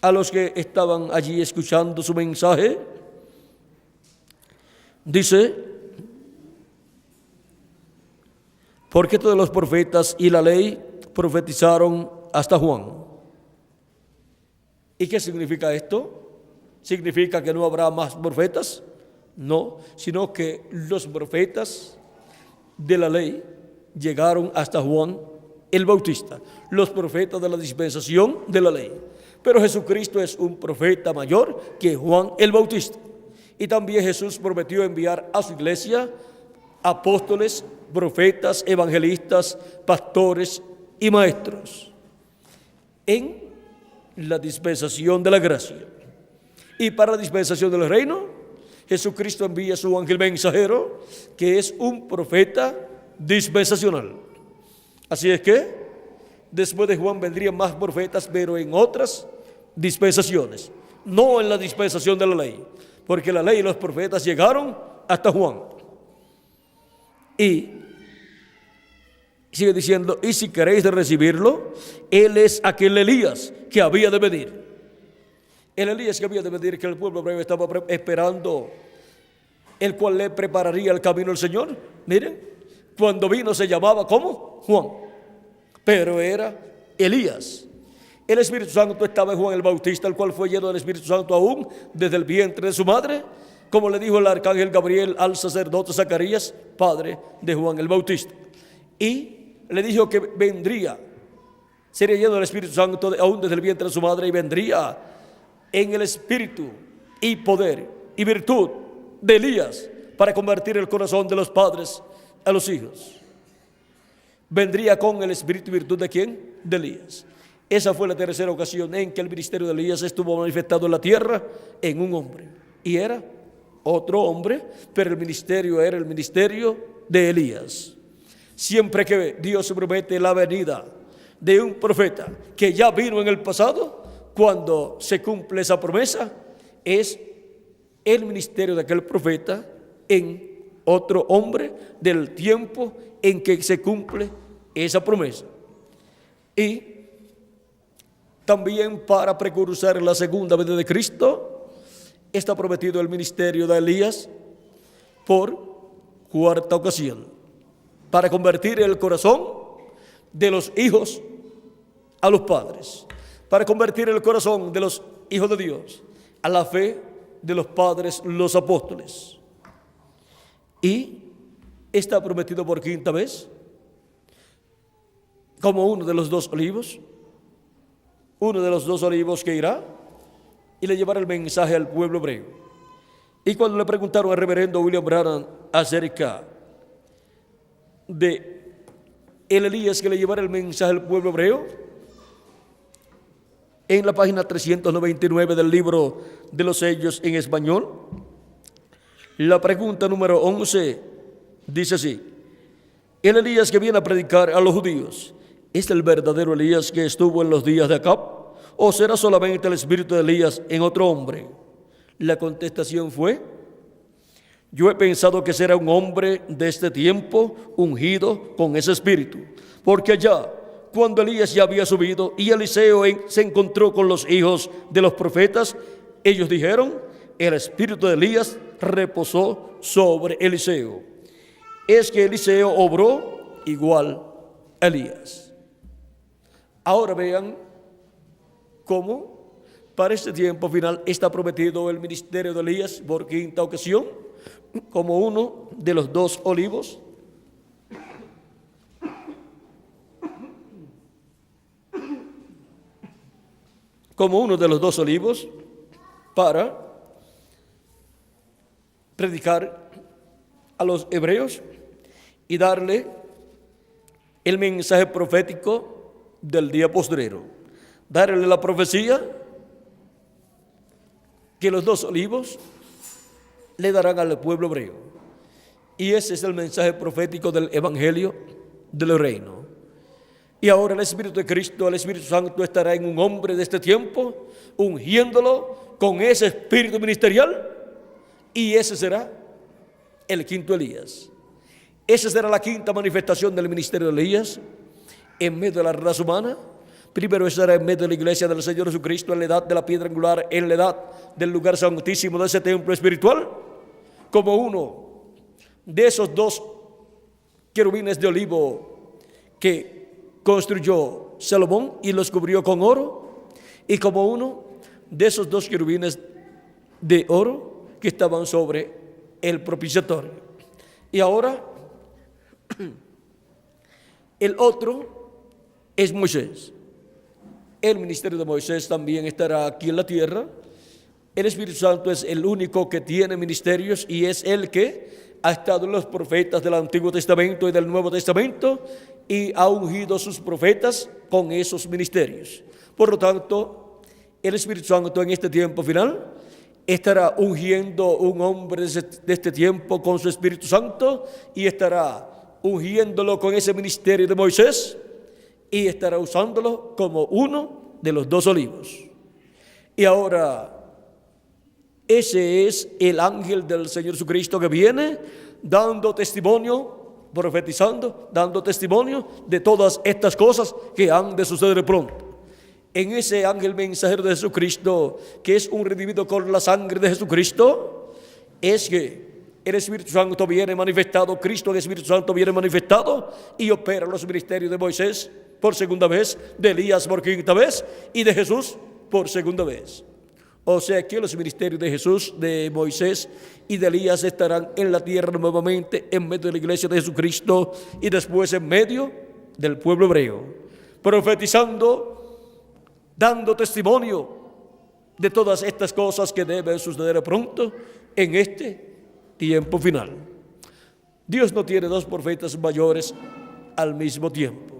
a los que estaban allí escuchando su mensaje, dice: porque todos los profetas y la ley profetizaron hasta Juan. ¿Y qué significa esto? ¿Significa que no habrá más profetas? No, sino que los profetas de la ley llegaron hasta Juan el Bautista, los profetas de la dispensación de la ley. Pero Jesucristo es un profeta mayor que Juan el Bautista. Y también Jesús prometió enviar a su iglesia apóstoles, profetas, evangelistas, pastores y maestros en la dispensación de la gracia. Y para la dispensación del reino, Jesucristo envía a su ángel mensajero, que es un profeta dispensacional. Así es que después de Juan vendrían más profetas, pero en otras dispensaciones, no en la dispensación de la ley, porque la ley y los profetas llegaron hasta Juan. Y sigue diciendo: y si queréis de recibirlo, él es aquel Elías que había de venir. El Elías que había de venir, que el pueblo hebreo estaba esperando el cual le prepararía el camino al Señor. Miren, cuando vino se llamaba ¿cómo? Juan, pero era Elías. El Espíritu Santo estaba en Juan el Bautista, el cual fue lleno del Espíritu Santo aún desde el vientre de su madre, como le dijo el arcángel Gabriel al sacerdote Zacarías, padre de Juan el Bautista. Y le dijo que vendría, sería lleno del Espíritu Santo aún desde el vientre de su madre, y vendría en el espíritu y poder y virtud de Elías para convertir el corazón de los padres a los hijos. Vendría con el espíritu y virtud ¿de quién? De Elías. Esa fue la tercera ocasión en que el ministerio de Elías estuvo manifestado en la tierra en un hombre. Y era otro hombre, pero el ministerio era el ministerio de Elías. Siempre que Dios promete la venida de un profeta que ya vino en el pasado, cuando se cumple esa promesa, es el ministerio de aquel profeta en otro hombre del tiempo en que se cumple esa promesa. Y también para precursar la segunda venida de Cristo, está prometido el ministerio de Elías por cuarta ocasión, para convertir el corazón de los hijos a los padres, para convertir el corazón de los hijos de Dios a la fe de los padres, los apóstoles. Y está prometido por quinta vez como uno de los dos olivos que irá y le llevará el mensaje al pueblo hebreo. Y cuando le preguntaron al reverendo William Branham acerca de el Elías que le llevara el mensaje al pueblo hebreo, en la página 399 del libro de los sellos en español, la pregunta número 11 dice así: el Elías que viene a predicar a los judíos, ¿es el verdadero Elías que estuvo en los días de Acab? ¿O será solamente el espíritu de Elías en otro hombre? La contestación fue: yo he pensado que será un hombre de este tiempo ungido con ese espíritu, porque allá, cuando Elías ya había subido y Eliseo se encontró con los hijos de los profetas, ellos dijeron: el espíritu de Elías reposó sobre Eliseo. Es que Eliseo obró igual a Elías. Ahora vean cómo para este tiempo final está prometido el ministerio de Elías por quinta ocasión como uno de los dos olivos. Como uno de los dos olivos para predicar a los hebreos y darle el mensaje profético del día postrero, darle la profecía que los dos olivos le darán al pueblo hebreo. Y ese es el mensaje profético del evangelio del reino. Y ahora el Espíritu de Cristo, el Espíritu Santo, estará en un hombre de este tiempo, ungiéndolo con ese espíritu ministerial, y ese será el quinto Elías. Esa será la quinta manifestación del ministerio de Elías en medio de la raza humana. Primero estará en medio de la iglesia del Señor Jesucristo, en la edad de la piedra angular, en la edad del lugar santísimo de ese templo espiritual, como uno de esos dos querubines de olivo que construyó Salomón y los cubrió con oro, y como uno de esos dos querubines de oro que estaban sobre el propiciatorio. Y ahora el otro es Moisés. El ministerio de Moisés también estará aquí en la tierra. El Espíritu Santo es el único que tiene ministerios y es el que ha estado en los profetas del Antiguo Testamento y del Nuevo Testamento y ha ungido a sus profetas con esos ministerios. Por lo tanto, el Espíritu Santo en este tiempo final estará ungiendo un hombre de este tiempo con su Espíritu Santo y estará ungiéndolo con ese ministerio de Moisés y estará usándolo como uno de los dos olivos. Y ahora, ese es el ángel del Señor Jesucristo que viene dando testimonio, profetizando, dando testimonio de todas estas cosas que han de suceder pronto. En ese ángel mensajero de Jesucristo, que es un redimido con la sangre de Jesucristo, es que el Espíritu Santo viene manifestado, Cristo, el Espíritu Santo viene manifestado y opera los ministerios de Moisés por segunda vez, de Elías por quinta vez y de Jesús por segunda vez. O sea que los ministerios de Jesús, de Moisés y de Elías estarán en la tierra nuevamente, en medio de la iglesia de Jesucristo y después en medio del pueblo hebreo, profetizando, dando testimonio de todas estas cosas que deben suceder pronto en este tiempo final. Dios no tiene dos profetas mayores al mismo tiempo.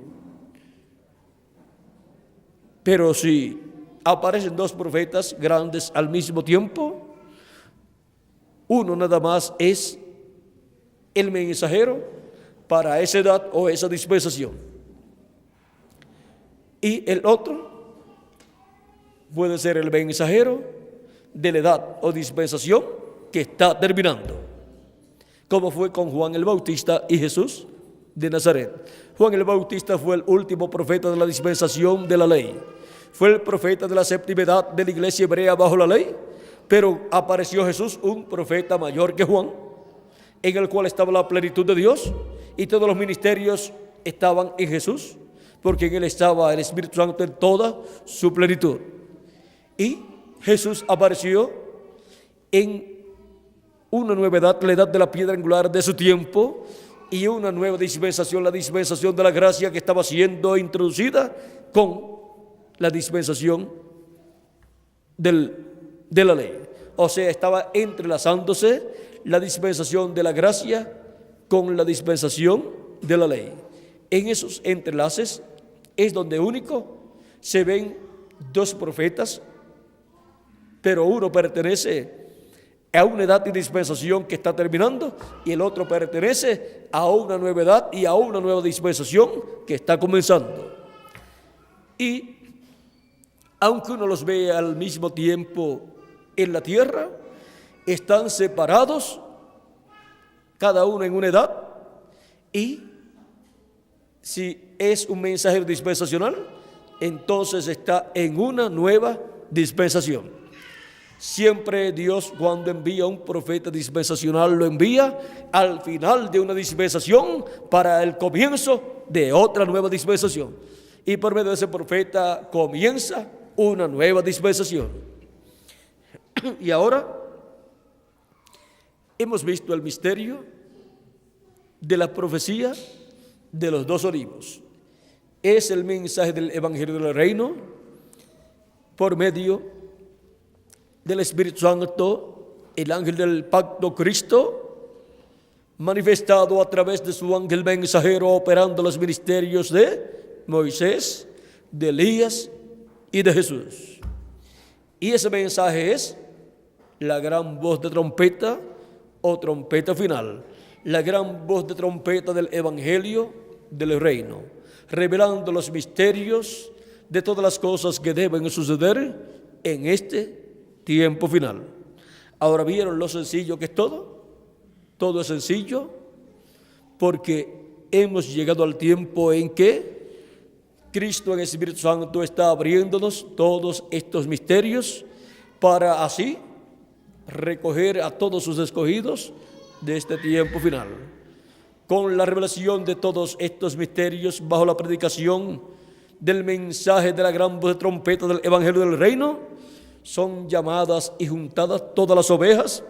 Pero si aparecen dos profetas grandes al mismo tiempo, uno nada más es el mensajero para esa edad o esa dispensación. Y el otro puede ser el mensajero de la edad o dispensación que está terminando, como fue con Juan el Bautista y Jesús de Nazaret. Juan el Bautista fue el último profeta de la dispensación de la ley. Fue el profeta de la séptima edad de la iglesia hebrea bajo la ley, pero apareció Jesús, un profeta mayor que Juan, en el cual estaba la plenitud de Dios y todos los ministerios estaban en Jesús, porque en él estaba el Espíritu Santo en toda su plenitud. Y Jesús apareció en una nueva edad, la edad de la piedra angular de su tiempo, y una nueva dispensación, la dispensación de la gracia que estaba siendo introducida con la dispensación de la ley. O sea, estaba entrelazándose la dispensación de la gracia con la dispensación de la ley. En esos entrelaces es donde único se ven dos profetas, pero uno pertenece a una edad de dispensación que está terminando y el otro pertenece a una nueva edad y a una nueva dispensación que está comenzando. Y aunque uno los ve al mismo tiempo en la tierra, están separados, cada uno en una edad, y si es un mensajero dispensacional, entonces está en una nueva dispensación. Siempre Dios, cuando envía a un profeta dispensacional, lo envía al final de una dispensación para el comienzo de otra nueva dispensación. Y por medio de ese profeta comienza una nueva dispensación. Y ahora hemos visto el misterio de la profecía de los dos olivos. Es el mensaje del Evangelio del Reino por medio del Espíritu Santo, el ángel del pacto Cristo, manifestado a través de su ángel mensajero, operando los ministerios de Moisés, de Elías y de Jesús. Y ese mensaje es la gran voz de trompeta o trompeta final, la gran voz de trompeta del Evangelio del Reino, revelando los misterios de todas las cosas que deben suceder en este tiempo final. Ahora, ¿vieron lo sencillo que es todo? Todo es sencillo porque hemos llegado al tiempo en que Cristo en el Espíritu Santo está abriéndonos todos estos misterios para así recoger a todos sus escogidos de este tiempo final. Con la revelación de todos estos misterios bajo la predicación del mensaje de la gran voz de trompeta del Evangelio del Reino, son llamadas y juntadas todas las ovejas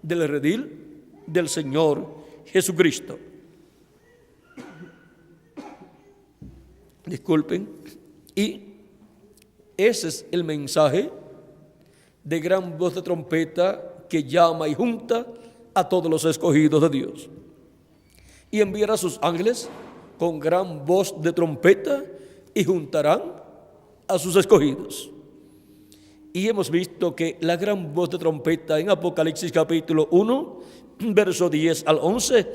del redil del Señor Jesucristo. Disculpen. Y ese es el mensaje de gran voz de trompeta que llama y junta a todos los escogidos de Dios. Y enviará a sus ángeles con gran voz de trompeta y juntarán a sus escogidos. Y hemos visto que la gran voz de trompeta en Apocalipsis capítulo 1, verso 10 al 11,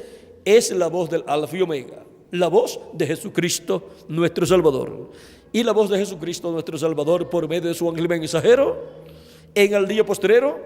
es la voz del Alfa y Omega, la voz de Jesucristo nuestro Salvador. Y la voz de Jesucristo nuestro Salvador por medio de su ángel mensajero, en el día postrero,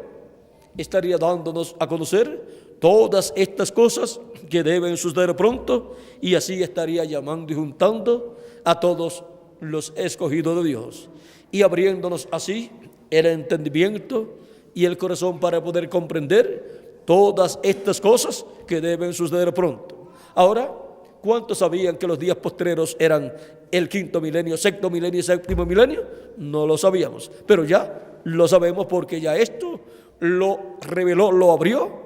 estaría dándonos a conocer todas estas cosas que deben suceder pronto, y así estaría llamando y juntando a todos los escogidos de Dios y abriéndonos así el entendimiento y el corazón para poder comprender todas estas cosas que deben suceder pronto. Ahora, ¿cuántos sabían que los días postreros eran el quinto milenio, sexto milenio y séptimo milenio? No lo sabíamos, pero ya lo sabemos porque ya esto lo reveló, lo abrió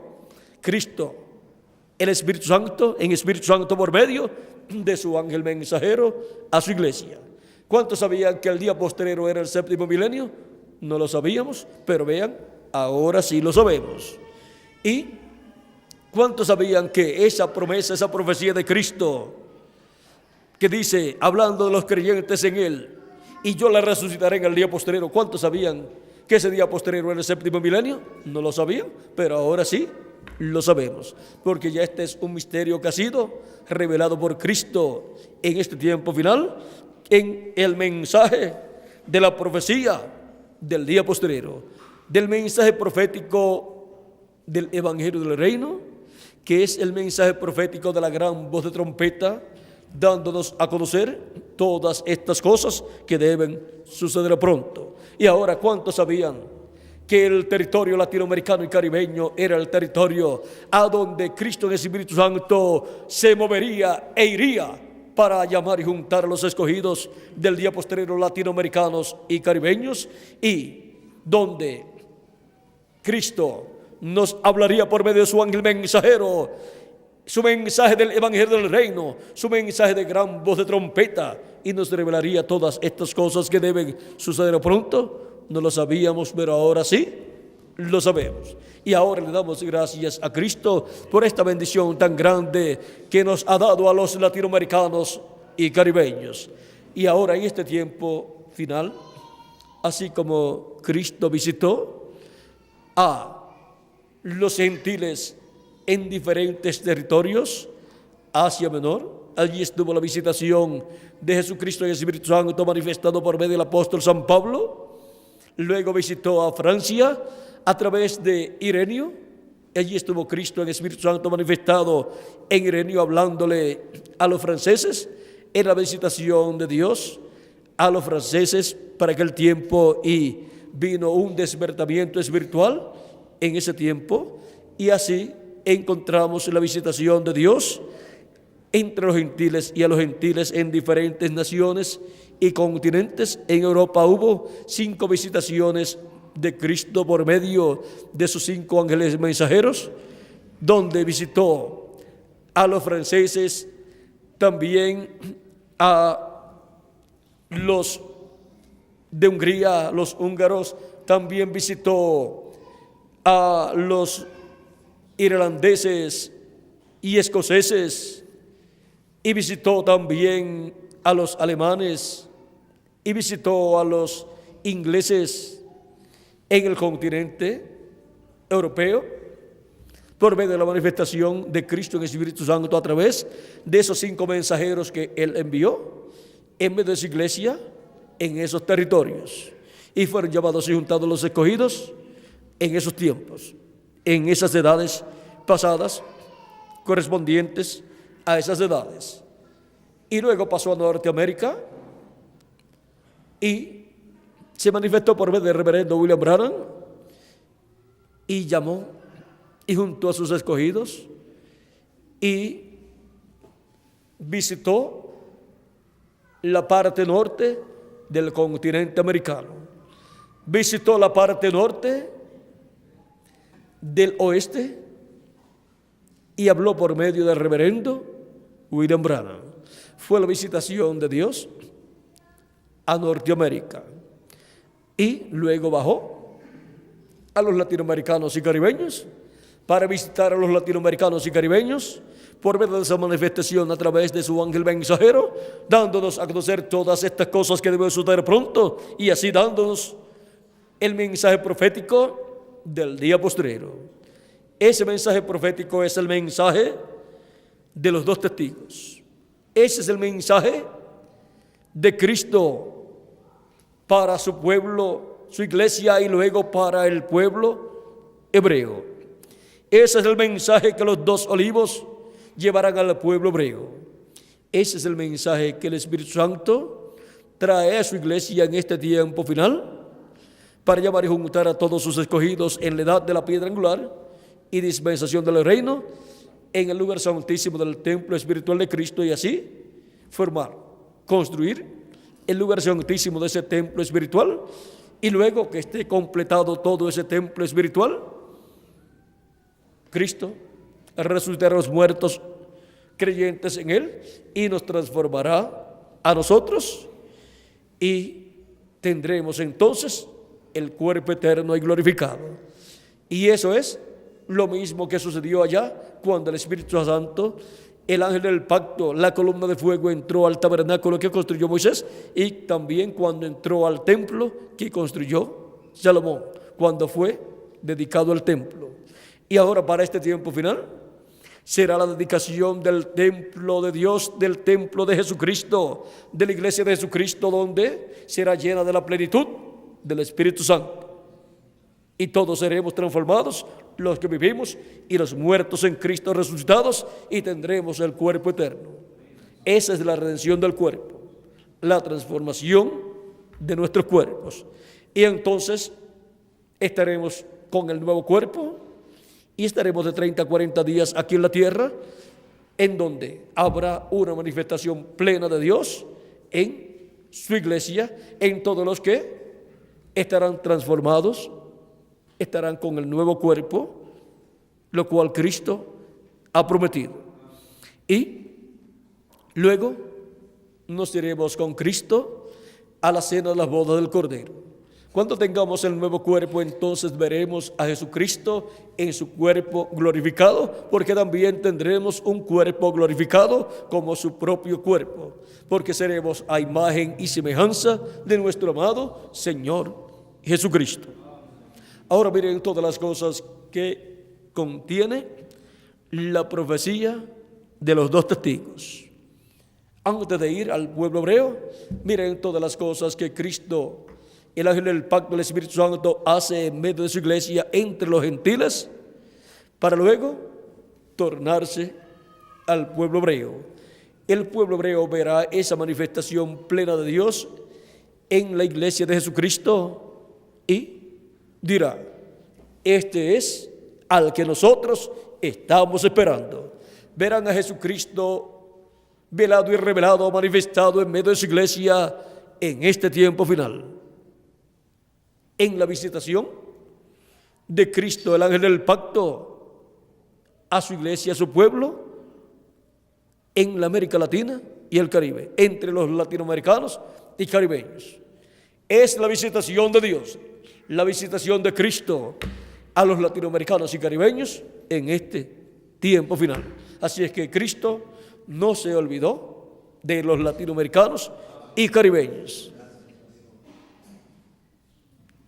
Cristo, el Espíritu Santo, en Espíritu Santo por medio de su ángel mensajero a su iglesia. ¿Cuántos sabían que el día postrero era el séptimo milenio? No lo sabíamos, pero vean, ahora sí lo sabemos. ¿Y cuántos sabían que esa promesa, esa profecía de Cristo, que dice, hablando de los creyentes en Él, y yo la resucitaré en el día postrero? ¿Cuántos sabían que ese día postrero era el séptimo milenio? No lo sabían, pero ahora sí lo sabemos, porque ya este es un misterio que ha sido revelado por Cristo en este tiempo final, en el mensaje de la profecía del día postrero, del mensaje profético del Evangelio del Reino, que es el mensaje profético de la gran voz de trompeta, dándonos a conocer todas estas cosas que deben suceder pronto. Y ahora, ¿cuántos sabían que el territorio latinoamericano y caribeño era el territorio a donde Cristo en el Espíritu Santo se movería e iría para llamar y juntar a los escogidos del día postrero latinoamericanos y caribeños, y donde Cristo nos hablaría por medio de su ángel mensajero, su mensaje del Evangelio del Reino, su mensaje de gran voz de trompeta, y nos revelaría todas estas cosas que deben suceder pronto? No lo sabíamos, pero ahora sí lo sabemos. Y ahora le damos gracias a Cristo por esta bendición tan grande que nos ha dado a los latinoamericanos y caribeños. Y ahora en este tiempo final, así como Cristo visitó a los gentiles en diferentes territorios, Asia Menor, allí estuvo la visitación de Jesucristo y el Espíritu Santo manifestado por medio del apóstol San Pablo. Luego visitó a Francia a través de Ireneo. Allí estuvo Cristo en el Espíritu Santo manifestado en Ireneo, hablándole a los franceses en la visitación de Dios a los franceses para aquel tiempo, y vino un despertamiento espiritual en ese tiempo, y así encontramos la visitación de Dios entre los gentiles y a los gentiles en diferentes naciones y continentes. En Europa hubo 5 visitaciones de Cristo por medio de sus 5 ángeles mensajeros, donde visitó a los franceses, también a los de Hungría, los húngaros, también visitó a los irlandeses y escoceses, y visitó también a los alemanes, y visitó a los ingleses en el continente europeo, por medio de la manifestación de Cristo en el Espíritu Santo a través de esos 5 mensajeros que Él envió en medio de su iglesia en esos territorios. Y fueron llamados y juntados los escogidos en esos tiempos, en esas edades pasadas, correspondientes a esas edades. Y luego pasó a Norteamérica y se manifestó por medio del reverendo William Branham, y llamó y juntó a sus escogidos y visitó la parte norte del continente americano, visitó la parte norte del oeste y habló por medio del reverendo William Branham. Fue la visitación de Dios a Norteamérica, y luego bajó a los latinoamericanos y caribeños para visitar a los latinoamericanos y caribeños por medio de esa manifestación a través de su ángel mensajero, dándonos a conocer todas estas cosas que deben suceder pronto, y así dándonos el mensaje profético del día postrero. Ese mensaje profético es el mensaje de los 2 testigos. Ese es el mensaje de Cristo para su pueblo, su iglesia, y luego para el pueblo hebreo. Ese es el mensaje que los 2 olivos llevarán al pueblo hebreo. Ese es el mensaje que el Espíritu Santo trae a su iglesia en este tiempo final, para llamar y juntar a todos sus escogidos en la edad de la piedra angular, y dispensación del reino en el lugar santísimo del templo espiritual de Cristo, y así construir el lugar santísimo de ese templo espiritual, y luego que esté completado todo ese templo espiritual, Cristo resucitará a los muertos creyentes en Él y nos transformará a nosotros, y tendremos entonces el cuerpo eterno y glorificado. Y eso es lo mismo que sucedió allá cuando el Espíritu Santo, el ángel del pacto, la columna de fuego, entró al tabernáculo que construyó Moisés, y también cuando entró al templo que construyó Salomón, cuando fue dedicado al templo. Y ahora, para este tiempo final, será la dedicación del templo de Dios, del templo de Jesucristo, de la iglesia de Jesucristo, donde será llena de la plenitud del Espíritu Santo. Y todos seremos transformados, los que vivimos y los muertos en Cristo resucitados, y tendremos el cuerpo eterno. Esa es la redención del cuerpo, la transformación de nuestros cuerpos. Y entonces estaremos con el nuevo cuerpo y estaremos de 30 a 40 días aquí en la tierra, en donde habrá una manifestación plena de Dios en su iglesia, en todos los que estarán transformados, estarán con el nuevo cuerpo, lo cual Cristo ha prometido. Y luego nos iremos con Cristo a la cena de las bodas del Cordero. Cuando tengamos el nuevo cuerpo, entonces veremos a Jesucristo en su cuerpo glorificado, porque también tendremos un cuerpo glorificado como su propio cuerpo, porque seremos a imagen y semejanza de nuestro amado Señor Jesucristo. Ahora miren todas las cosas que contiene la profecía de los dos testigos. Antes de ir al pueblo hebreo, miren todas las cosas que Cristo, el ángel del pacto del Espíritu Santo, hace en medio de su iglesia entre los gentiles, para luego tornarse al pueblo hebreo. El pueblo hebreo verá esa manifestación plena de Dios en la iglesia de Jesucristo y dirá: este es al que nosotros estamos esperando. Verán a Jesucristo velado y revelado, manifestado en medio de su iglesia en este tiempo final. En la visitación de Cristo, el ángel del pacto, a su iglesia, a su pueblo, en la América Latina y el Caribe, entre los latinoamericanos y caribeños. Es la visitación de Dios, la visitación de Cristo a los latinoamericanos y caribeños en este tiempo final. Así es que Cristo no se olvidó de los latinoamericanos y caribeños.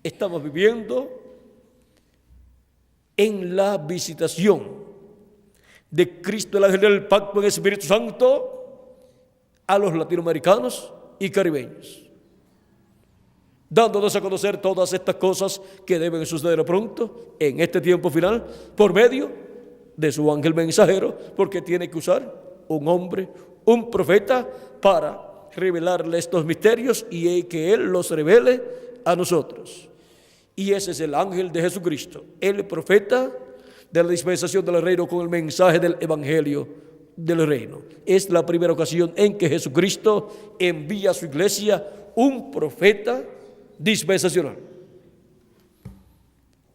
Estamos viviendo en la visitación de Cristo, el ángel del pacto en el Espíritu Santo, a los latinoamericanos y caribeños, dándonos a conocer todas estas cosas que deben suceder pronto en este tiempo final por medio de su ángel mensajero, porque tiene que usar un hombre, un profeta, para revelarle estos misterios y que Él los revele a nosotros. Y ese es el ángel de Jesucristo, el profeta de la dispensación del reino con el mensaje del evangelio del reino. Es la primera ocasión en que Jesucristo envía a su iglesia un profeta dispensacional,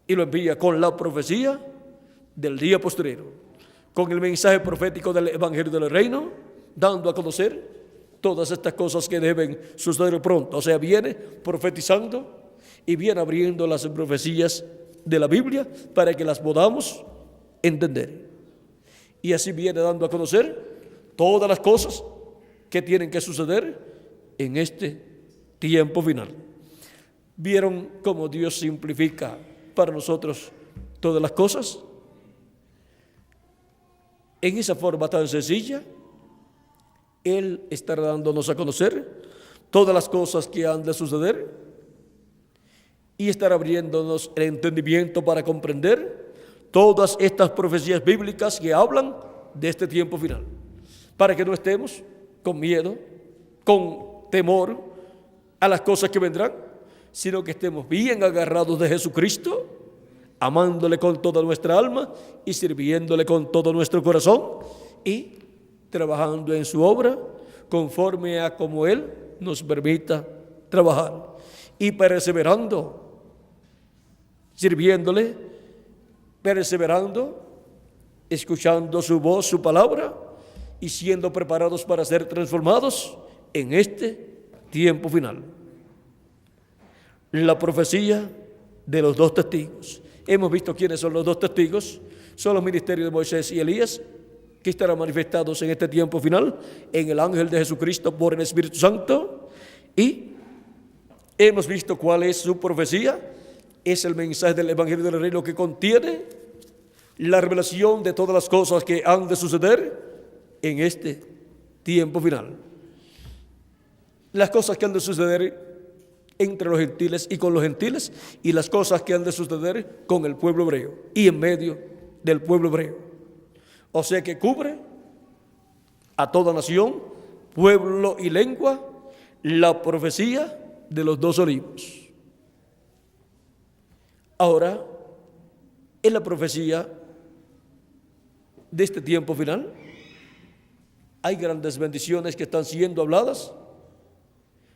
y lo envía con la profecía del día postrero, con el mensaje profético del evangelio del reino, dando a conocer todas estas cosas que deben suceder pronto. O sea, viene profetizando y viene abriendo las profecías de la Biblia para que las podamos entender, y así viene dando a conocer todas las cosas que tienen que suceder en este tiempo final. ¿Vieron cómo Dios simplifica para nosotros todas las cosas? En esa forma tan sencilla, Él estará dándonos a conocer todas las cosas que han de suceder y estará abriéndonos el entendimiento para comprender todas estas profecías bíblicas que hablan de este tiempo final, para que no estemos con miedo, con temor a las cosas que vendrán, sino que estemos bien agarrados de Jesucristo, amándole con toda nuestra alma y sirviéndole con todo nuestro corazón y trabajando en su obra conforme a como Él nos permita trabajar y perseverando, sirviéndole, perseverando, escuchando su voz, su palabra y siendo preparados para ser transformados en este tiempo final. La profecía de los dos testigos. Hemos visto quiénes son los dos testigos. Son los ministerios de Moisés y Elías, que estarán manifestados en este tiempo final en el ángel de Jesucristo por el Espíritu Santo. Y hemos visto cuál es su profecía. Es el mensaje del Evangelio del Reino que contiene la revelación de todas las cosas que han de suceder en este tiempo final. Las cosas que han de suceder entre los gentiles y con los gentiles, y las cosas que han de suceder con el pueblo hebreo y en medio del pueblo hebreo. O sea que cubre a toda nación, pueblo y lengua, la profecía de los dos olivos. Ahora, en la profecía de este tiempo final, hay grandes bendiciones que están siendo habladas,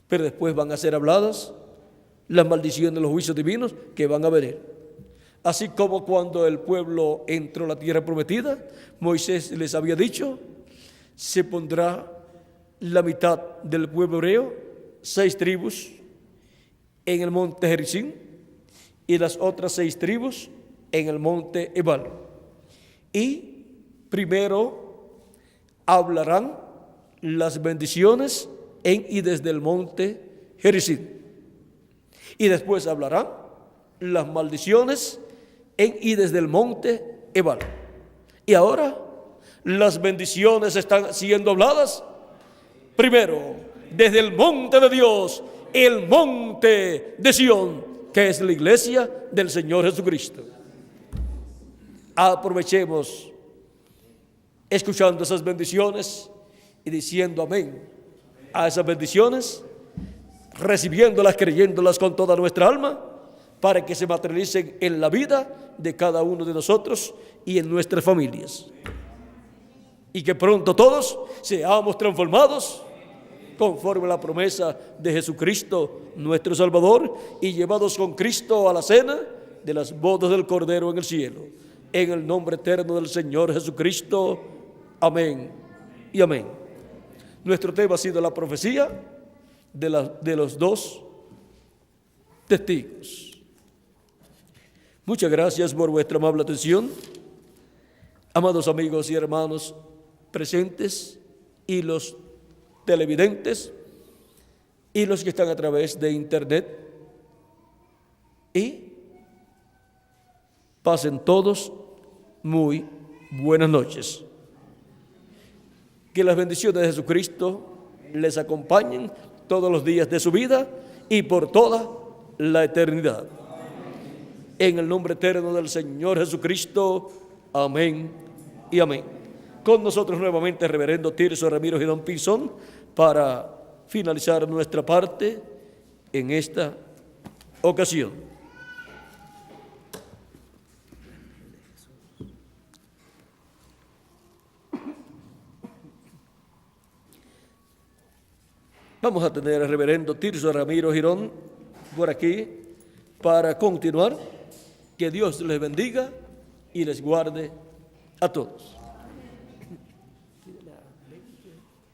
pero después van a ser habladas las maldiciones de los juicios divinos que van a venir. Así como cuando el pueblo entró a la tierra prometida, Moisés les había dicho, se pondrá la mitad del pueblo hebreo, 6 tribus, en el monte Gerizim, y las otras 6 tribus en el monte Ebal. Y primero hablarán las bendiciones en y desde el monte Gerizim. Y después hablarán las maldiciones en y desde el monte Ebal. Y ahora las bendiciones están siendo habladas primero desde el monte de Dios, el monte de Sión, que es la iglesia del Señor Jesucristo. Aprovechemos escuchando esas bendiciones y diciendo amén a esas bendiciones, recibiéndolas, creyéndolas con toda nuestra alma, para que se materialicen en la vida de cada uno de nosotros y en nuestras familias. Y que pronto todos seamos transformados conforme a la promesa de Jesucristo, nuestro Salvador, y llevados con Cristo a la cena de las bodas del Cordero en el cielo. En el nombre eterno del Señor Jesucristo. Amén y amén. Nuestro tema ha sido la profecía de los dos testigos. Muchas gracias por vuestra amable atención, amados amigos y hermanos presentes y los televidentes y los que están a través de internet. Y pasen todos muy buenas noches. Que las bendiciones de Jesucristo les acompañen todos los días de su vida y por toda la eternidad. En el nombre eterno del Señor Jesucristo. Amén y amén. Con nosotros nuevamente el reverendo Tirso Ramiro Girón Pinzón para finalizar nuestra parte en esta ocasión. Vamos a tener al reverendo Tirso Ramiro Girón por aquí para continuar. Que Dios les bendiga y les guarde a todos.